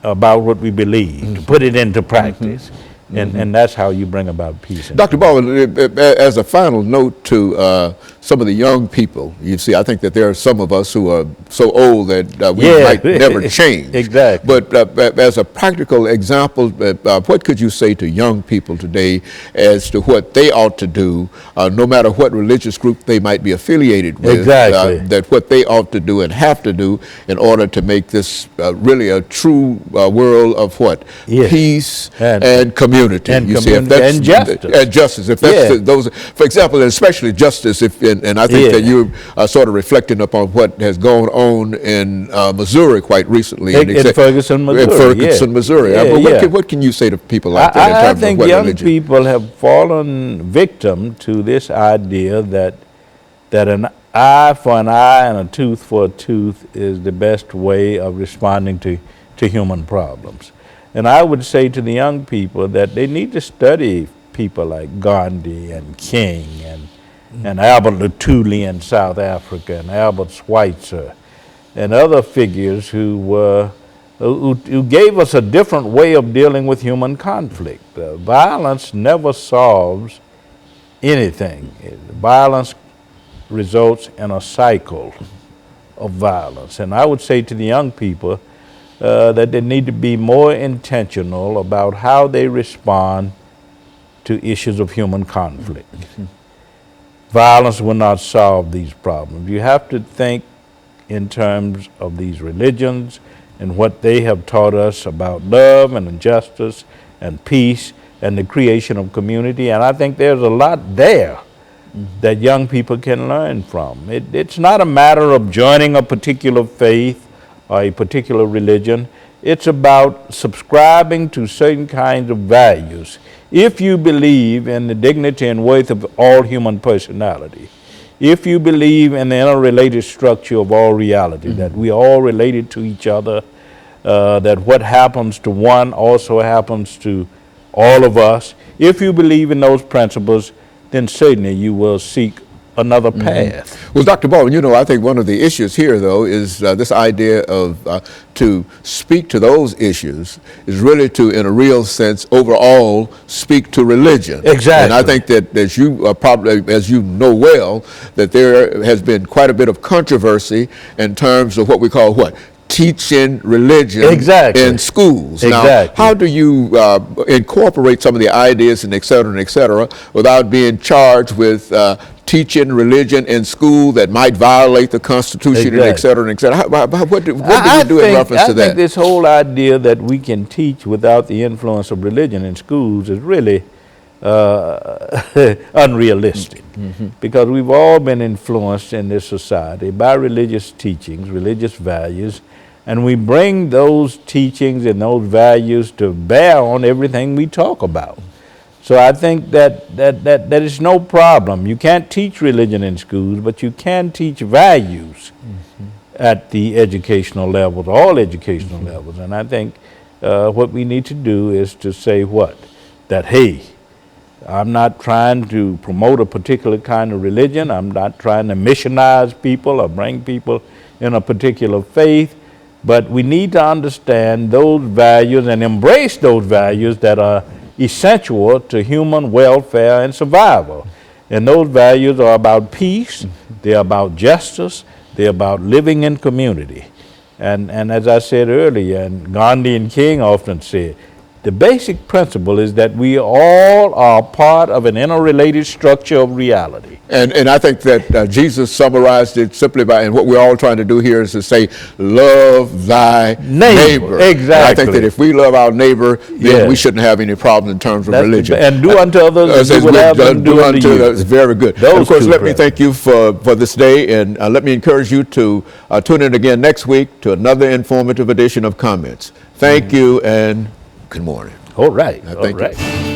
about what we believe, to put it into practice. And that's how you bring about peace. Dr. Baldwin, as a final note to some of the young people, you see, I think that there are some of us who are so old that we might never change. Exactly. But as a practical example, what could you say to young people today as to what they ought to do, no matter what religious group they might be affiliated with, Exactly. that what they ought to do and have to do in order to make this really a true world of what? Yes. Peace And community. And you community see, if that's, and justice. And justice. If that's Yeah. those, for example, and especially justice. And I think that you are sort of reflecting upon what has gone on in Missouri quite recently. In Ferguson, Missouri. In Ferguson, Missouri. What can you say to people like that in terms I think of what young religion? people have fallen victim to this idea that an eye for an eye and a tooth for a tooth is the best way of responding to human problems. And I would say to the young people that they need to study people like Gandhi and King and Albert Lutuli in South Africa and Albert Schweitzer and other figures who gave us a different way of dealing with human conflict. Violence never solves anything. Violence results in a cycle of violence. And I would say to the young people that they need to be more intentional about how they respond to issues of human conflict. Violence will not solve these problems. You have to think in terms of these religions and what they have taught us about love and justice and peace and the creation of community. And I think there's a lot there that young people can learn from. It's not a matter of joining a particular faith or a particular religion. It's about subscribing to certain kinds of values. If you believe in the dignity and worth of all human personality, if you believe in the interrelated structure of all reality, that we are all related to each other, that what happens to one also happens to all of us, if you believe in those principles, then certainly you will seek another path. Well, Dr. Baldwin, I think one of the issues here, though, is this idea of to speak to those issues is really to, in a real sense, overall speak to religion. Exactly. And I think that, as you know well, that there has been quite a bit of controversy in terms of what we call teaching religion in schools. Exactly. Now, how do you incorporate some of the ideas and et cetera, without being charged with teaching religion in school that might violate the Constitution and et cetera, et cetera? What do you do in reference to that? I think this whole idea that we can teach without the influence of religion in schools is really unrealistic, because we've all been influenced in this society by religious teachings, religious values, and we bring those teachings and those values to bear on everything we talk about. So I think that is no problem. You can't teach religion in schools, but you can teach values at the educational levels, all educational levels. And I think what we need to do is to say that, hey, I'm not trying to promote a particular kind of religion. I'm not trying to missionize people or bring people in a particular faith. But we need to understand those values and embrace those values that are essential to human welfare and survival. And those values are about peace, they're about justice, they're about living in community. And as I said earlier, and Gandhi and King often said, the basic principle is that we all are part of an interrelated structure of reality. And I think that Jesus summarized it simply by, and what we're all trying to do here is to say, love thy neighbor. Exactly. And I think that if we love our neighbor, then we shouldn't have any problem in terms of religion. And do unto others as you would have them do unto you. That's very good. Those and of course, let me principles. thank you for this day, and let me encourage you to tune in again next week to another informative edition of Comments. Thank you, and good morning. All right. Thank you.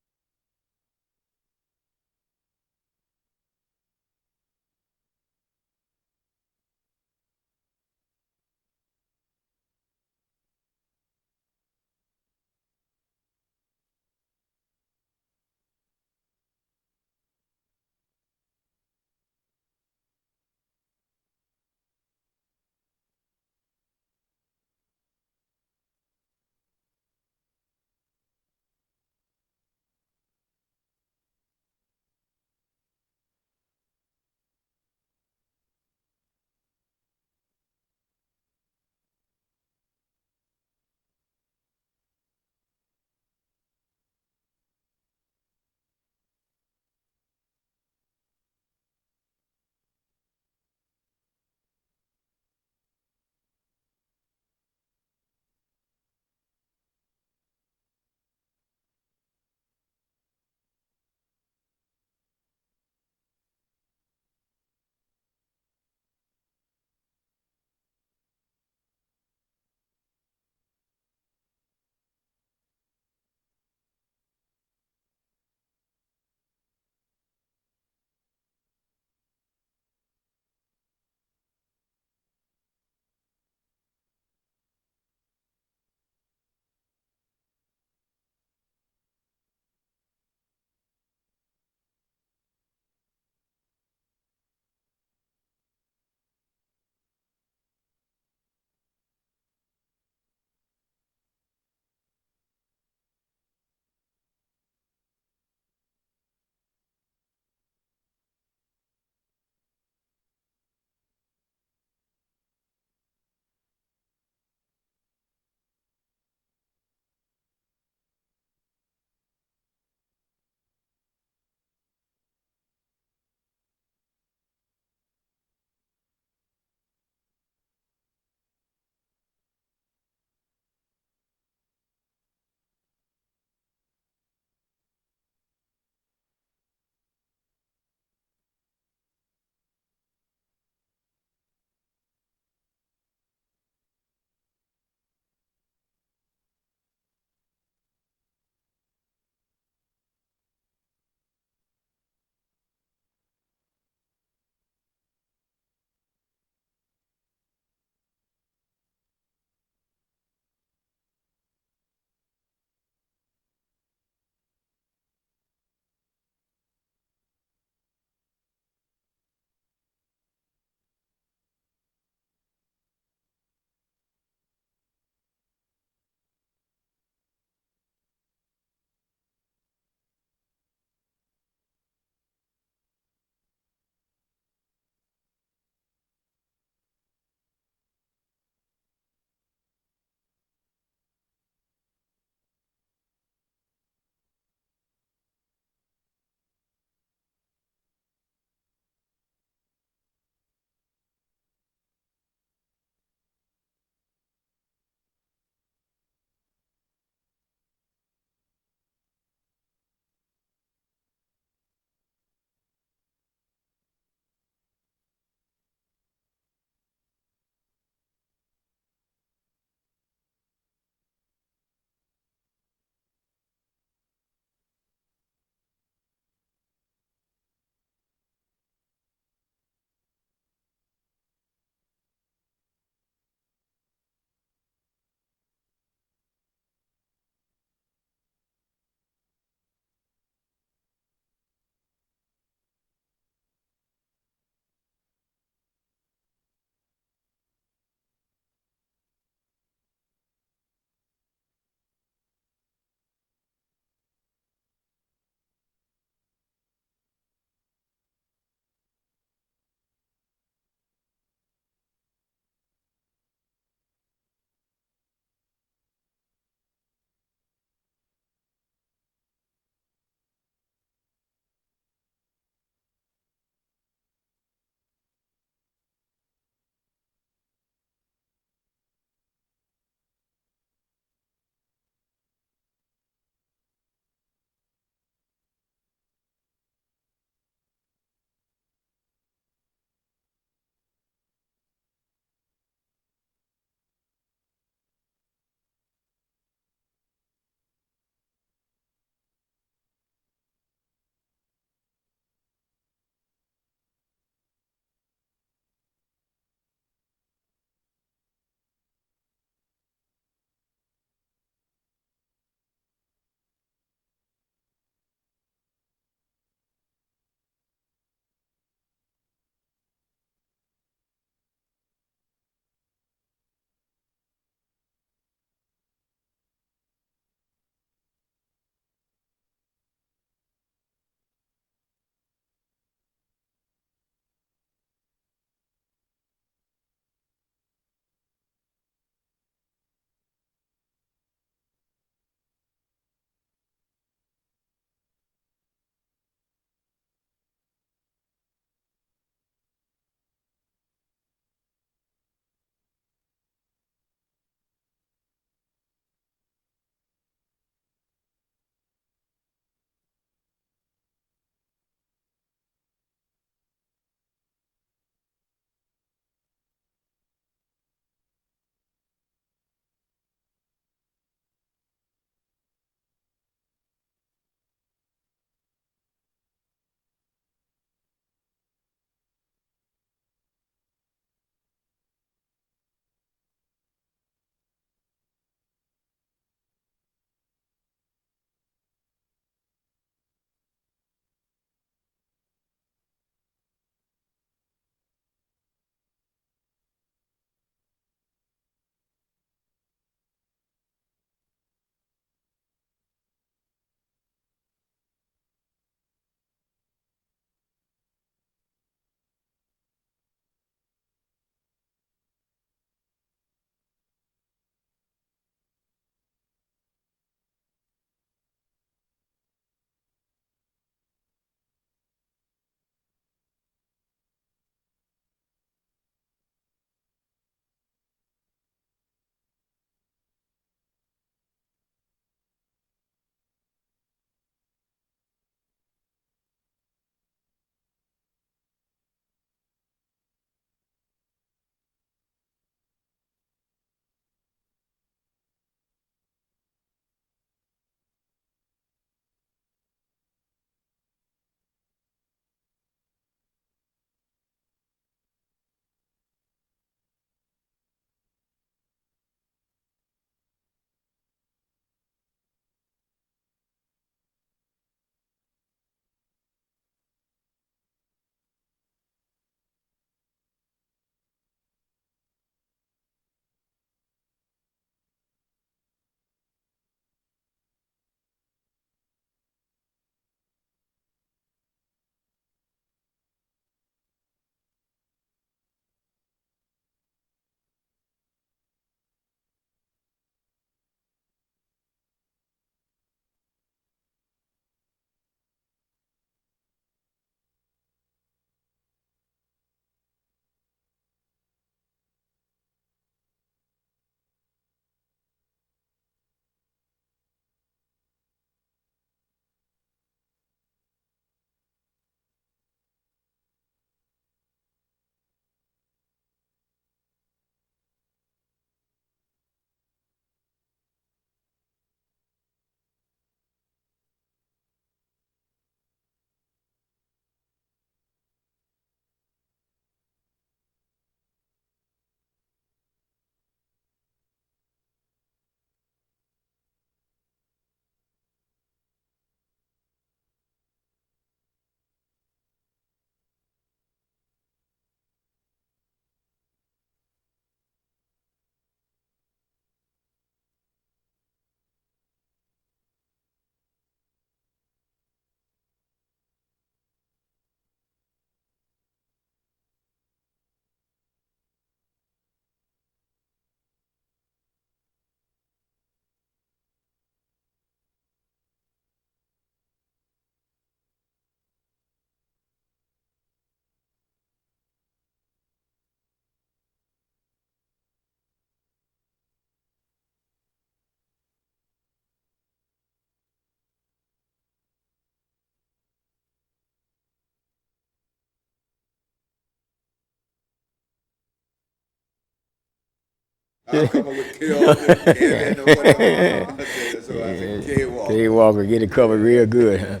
I'll come up with kill, Kevin, or whatever. So I said, K Walker. K Walker, get it covered real good. Huh?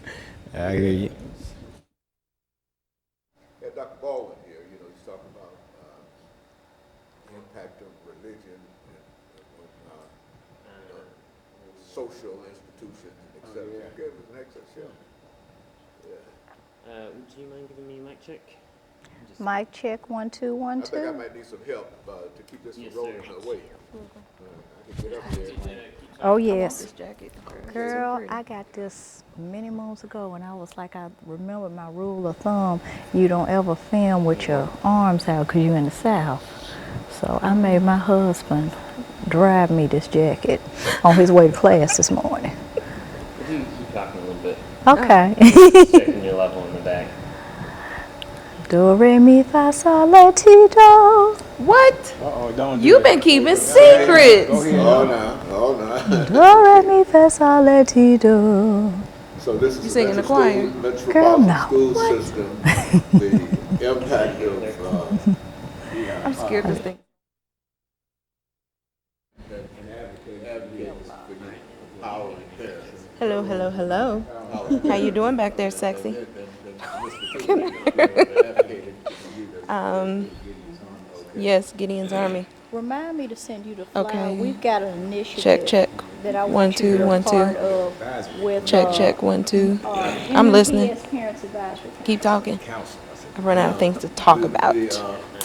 I hear you. Yeah, Dr. Baldwin here, he's talking about the impact of religion and social institutions, etc. Yeah. It was an excellent show. Yeah. Would you mind giving me a mic check? Mic check, 1 2 1 I think I 2. might need some help to keep this Yes, from rolling sir. away. I can get up there. Oh yes, girl, I got this many moons ago, and I was like, I remember my rule of thumb: you don't ever film with your arms out because you're in the South. So I made my husband drive me this jacket on his way to class this morning. You talking a little bit. Okay. Checking your level in the back. Do re mi fa sol la ti do. What? Don't You've been keeping secrets. Oh, no. Do re mi fa sol la ti do. So this is You sing in the choir? Girl, no. School system, the impact of I'm scared to think. power and parents. Hello, hello, hello. How you doing back there, sexy? Yes, Gideon's Army. Remind me to send you the flyer. Okay. We've got an initiative Check, check. that I One, want you to two, be one, a part two. of with Check, check, 1 2. I'm MMPS listening. Parents Advisory Council. Keep talking. I run out of things to talk about.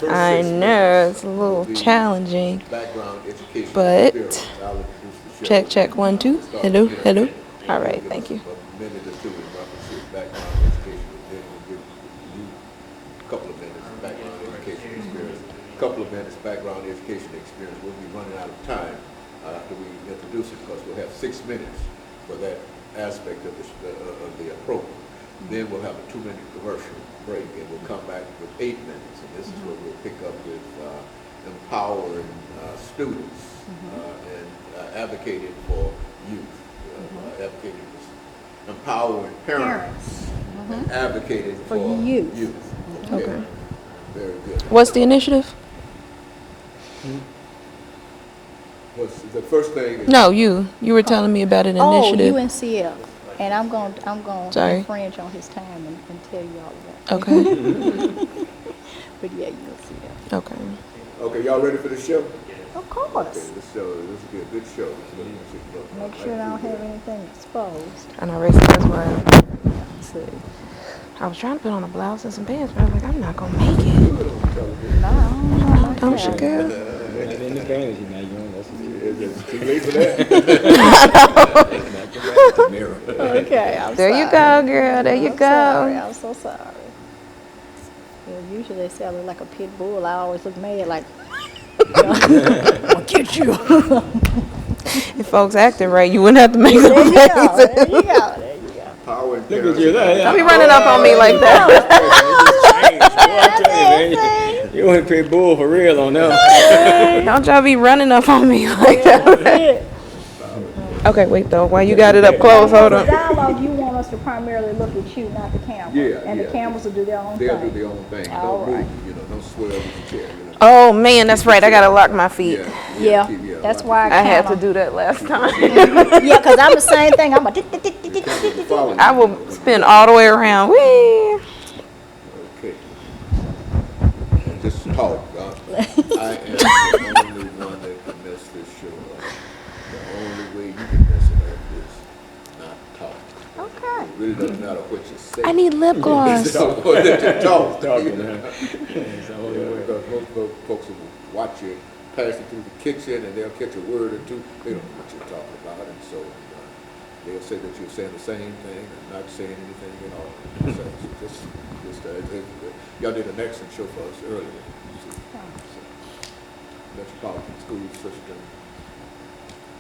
I know it's a little challenging, Background education but experience. I'll introduce the show. check, check, 1 2. Hello, hello. All right, thank you. A minute or two in reference to background education, and then we'll give you a couple of minutes of background education experience. A couple of minutes background education experience. We'll be running out of time after we introduce it because we'll have 6 minutes for that aspect of the program. Then we'll have a 2-minute commercial break, and we'll come back with 8 minutes. And this is where we'll pick up with empowering students and advocating for youth, advocating for empowering parents, and advocating for youth. Okay. Very good. What's the initiative? What's the first thing? Is No, you. You were telling me about an Oh, initiative. UNCF. And I'm going to Sorry. infringe on his time and tell you all of that. Okay. But yeah, UNCF. Okay. Okay, y'all ready for the show? Of Okay, course. this will be a good show. Make sure I don't have anything exposed. And I raised that's why Let's see. I was trying to put on a blouse and some pants, but I was like, I'm not gonna make it. No, I don't know about Don't that. you, girl? in the fantasy now, you know, that's It's too late for that. Okay, I'm There sorry. you go, girl. There you I'm sorry. go. I'm so sorry. Yeah, usually they say I look like a pit bull. I always look mad like, I'll get you. If folks acted right, you wouldn't have to make There them you go. face. There you go. There you go. Power and Look at parents. you there. Don't be running up on me like that. You went pit bull for real on them. Don't y'all be running up on me like that. Okay, wait though. While you got it up close, hold The on. dialogue, you want us to primarily look at you, not the camera. Yeah, And yeah. the cameras will do their own They'll do thing. their own thing. All Don't right. move, don't swear over the chair. Oh man, that's right. I gotta lock my feet. Yeah, keep- that's why I had to kinda- do that last time. Yeah, because I'm the same thing. I'm a tick, tick, tick, tick, tick, tick, tick. Follow I will spin all the way around. Whee! Okay. And just talk. I am the only one that can mess this show up. The only way you can mess it up is not talk. Okay. It really doesn't matter what you say. I need lip gloss. Don't want it to talk. Talking, huh? It's the only way. Because most folks will watch you pass it through the kitchen and they'll catch a word or two. They don't know what you're talking about, and so they'll say that you're saying the same thing and not saying anything at all. So y'all did an excellent show for us earlier. Metropolitan School System,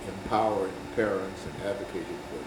empowering parents and advocating for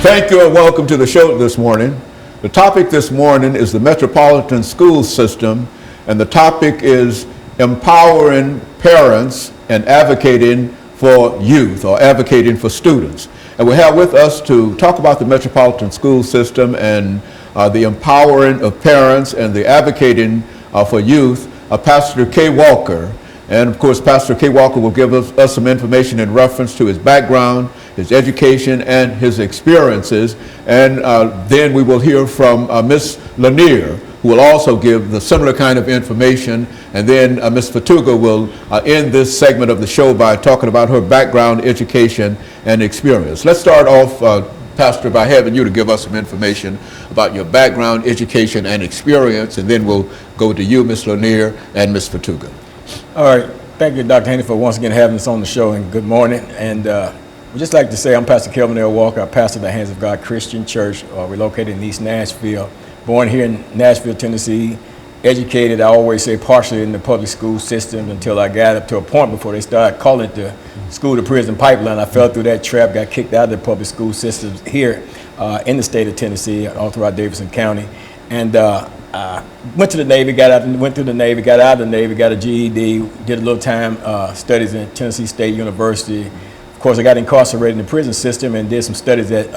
Thank you and welcome to the show this morning. The topic this morning is the Metropolitan School System, and the topic is empowering parents and advocating for youth or advocating for students. And we have with us to talk about the Metropolitan School System and the empowering of parents and the advocating for youth, Pastor K. Walker. And of course, Pastor K. Walker will give us some information in reference to his background, his education, and his experiences. And then we will hear from Ms. Lanier, who will also give the similar kind of information. And then Ms. Fatuga will end this segment of the show by talking about her background, education, and experience. Let's start off, Pastor, by having you to give us some information about your background, education, and experience. And then we'll go to you, Ms. Lanier, and Ms. Fatuga. All right. Thank you, Dr. Haney, for once again having us on the show, and good morning. And we'd just like to say I'm Pastor Kelvin L. Walker. I pastor the Hands of God Christian Church. We're located in East Nashville. Born here in Nashville, Tennessee. Educated, I always say, partially in the public school system until I got up to a point before they started calling it the school-to-prison pipeline. I fell through that trap, got kicked out of the public school systems here in the state of Tennessee, all throughout Davidson County. And went to the Navy, went through the Navy, got out of the Navy, got a GED, did a little time studies in Tennessee State University. Of course, I got incarcerated in the prison system and did some studies at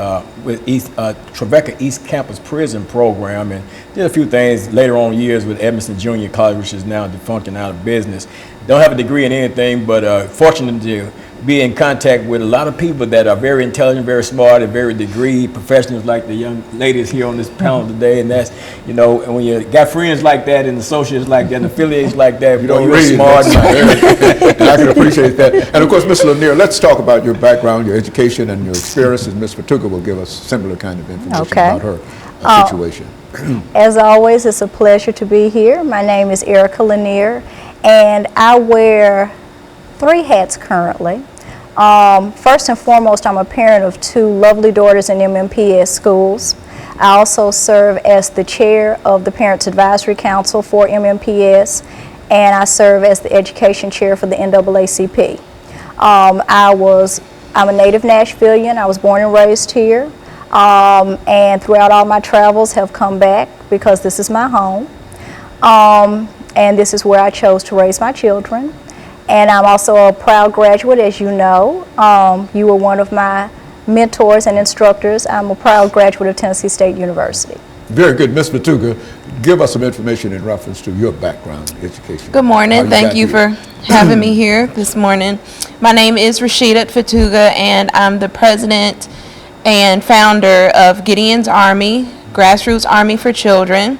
with Trevecca East Campus Prison Program, and did a few things later on years with Edmondson Junior College, which is now defunct and out of business. Don't have a degree in anything, but fortunate to be in contact with a lot of people that are very intelligent, very smart, and very degree professionals like the young ladies here on this panel today. And that's, you know, and when you got friends like that and associates like that and affiliates like that, you're smart. And I can appreciate that. And of course, Ms. Lanier, let's talk about your background, your education, and your experiences. Ms. Fatuga will give us similar kind of information about her situation. As always, it's a pleasure to be here. My name is Erica Lanier, and I wear 3 hats currently. First and foremost, I'm a parent of 2 lovely daughters in MMPS schools. I also serve as the chair of the Parents Advisory Council for MMPS, and I serve as the education chair for the NAACP. I'm a native Nashvilleian. I was born and raised here, and throughout all my travels have come back because this is my home, and this is where I chose to raise my children. And I'm also a proud graduate, as you know. You were one of my mentors and instructors. I'm a proud graduate of Tennessee State University. Very good. Ms. Fatuga, give us some information in reference to your background, education. Good morning. Thank you for having me here this morning. My name is Rasheedat Fatuga, and I'm the president and founder of Gideon's Army, Grassroots Army for Children.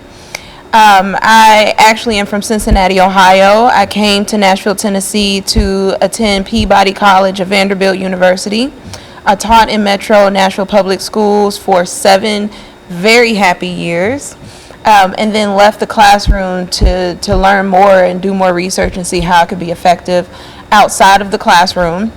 I actually am from Cincinnati, Ohio. I came to Nashville, Tennessee to attend Peabody College of Vanderbilt University. I taught in Metro Nashville Public Schools for 7 very happy years, and then left the classroom to learn more and do more research and see how I could be effective outside of the classroom.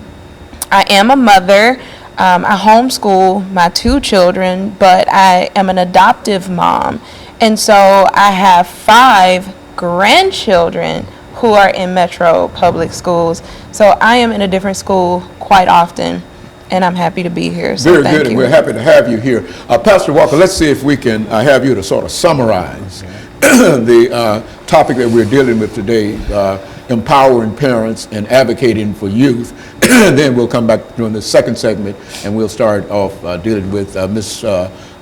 I am a mother. I homeschool my 2 children, but I am an adoptive mom. And so I have 5 grandchildren who are in Metro Public Schools. So I am in a different school quite often, and I'm happy to be here. So very good, and we're happy to have you here. Pastor Walker, let's see if we can have you to sort of summarize the topic that we're dealing with today, empowering parents and advocating for youth. And then we'll come back during the second segment, and we'll start off dealing with Ms.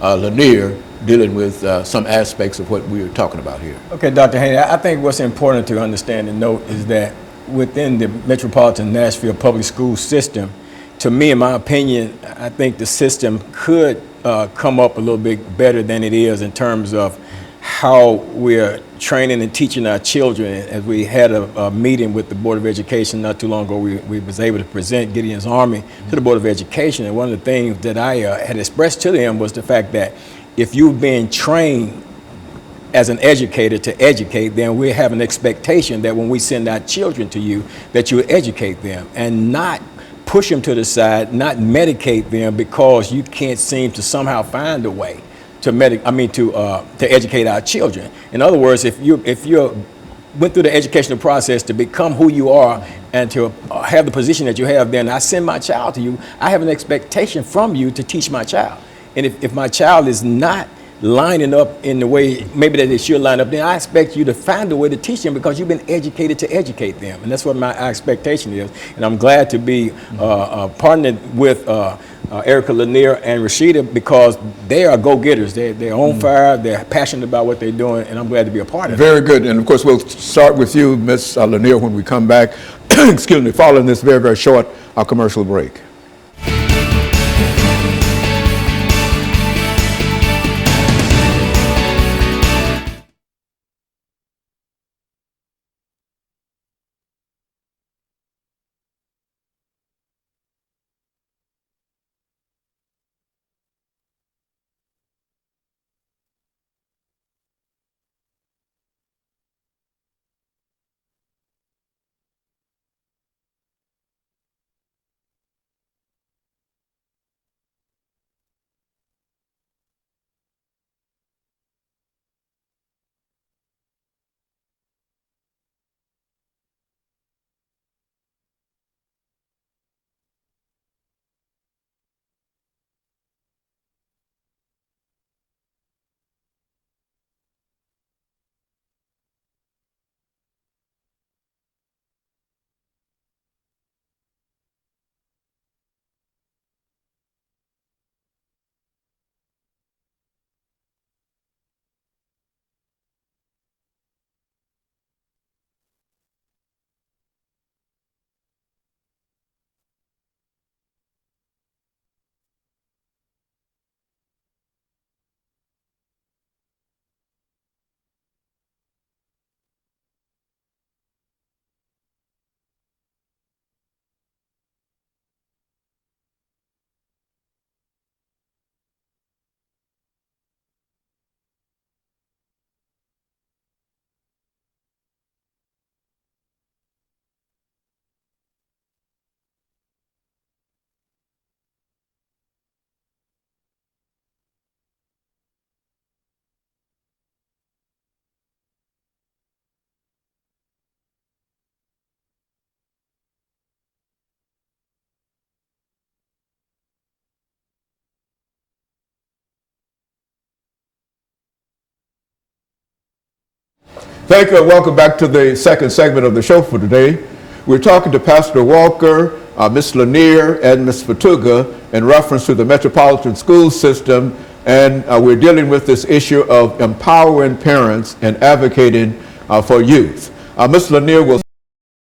Lanier, dealing with some aspects of what we were talking about here. Okay, Dr. Haney, I think what's important to understand and note is that within the Metropolitan Nashville public school system, to me, in my opinion, I think the system could come up a little bit better than it is in terms of how we're training and teaching our children. As we had a meeting with the Board of Education not too long ago, we was able to present Gideon's Army to the Board of Education, and one of the things that I had expressed to them was the fact that if you've been trained as an educator to educate, then we have an expectation that when we send our children to you, that you educate them and not push them to the side, not medicate them because you can't seem to somehow find a way to educate our children. In other words, if you went through the educational process to become who you are and to have the position that you have, then I send my child to you, I have an expectation from you to teach my child. And if my child is not lining up in the way maybe that they should line up, then I expect you to find a way to teach them, because you've been educated to educate them. And that's what my expectation is. And I'm glad to be partnered with Erica Lanier and Rashida, because they are go-getters. They're on fire. They're passionate about what they're doing, and I'm glad to be a part of it. Very good. And of course, we'll start with you, Ms. Lanier, when we come back, excuse me, following this very, very short commercial break. Thank you, and welcome back to the second segment of the show for today. We're talking to Pastor Walker, Ms. Lanier, and Ms. Fatuga in reference to the Metropolitan School System, and we're dealing with this issue of empowering parents and advocating for youth. Ms. Lanier will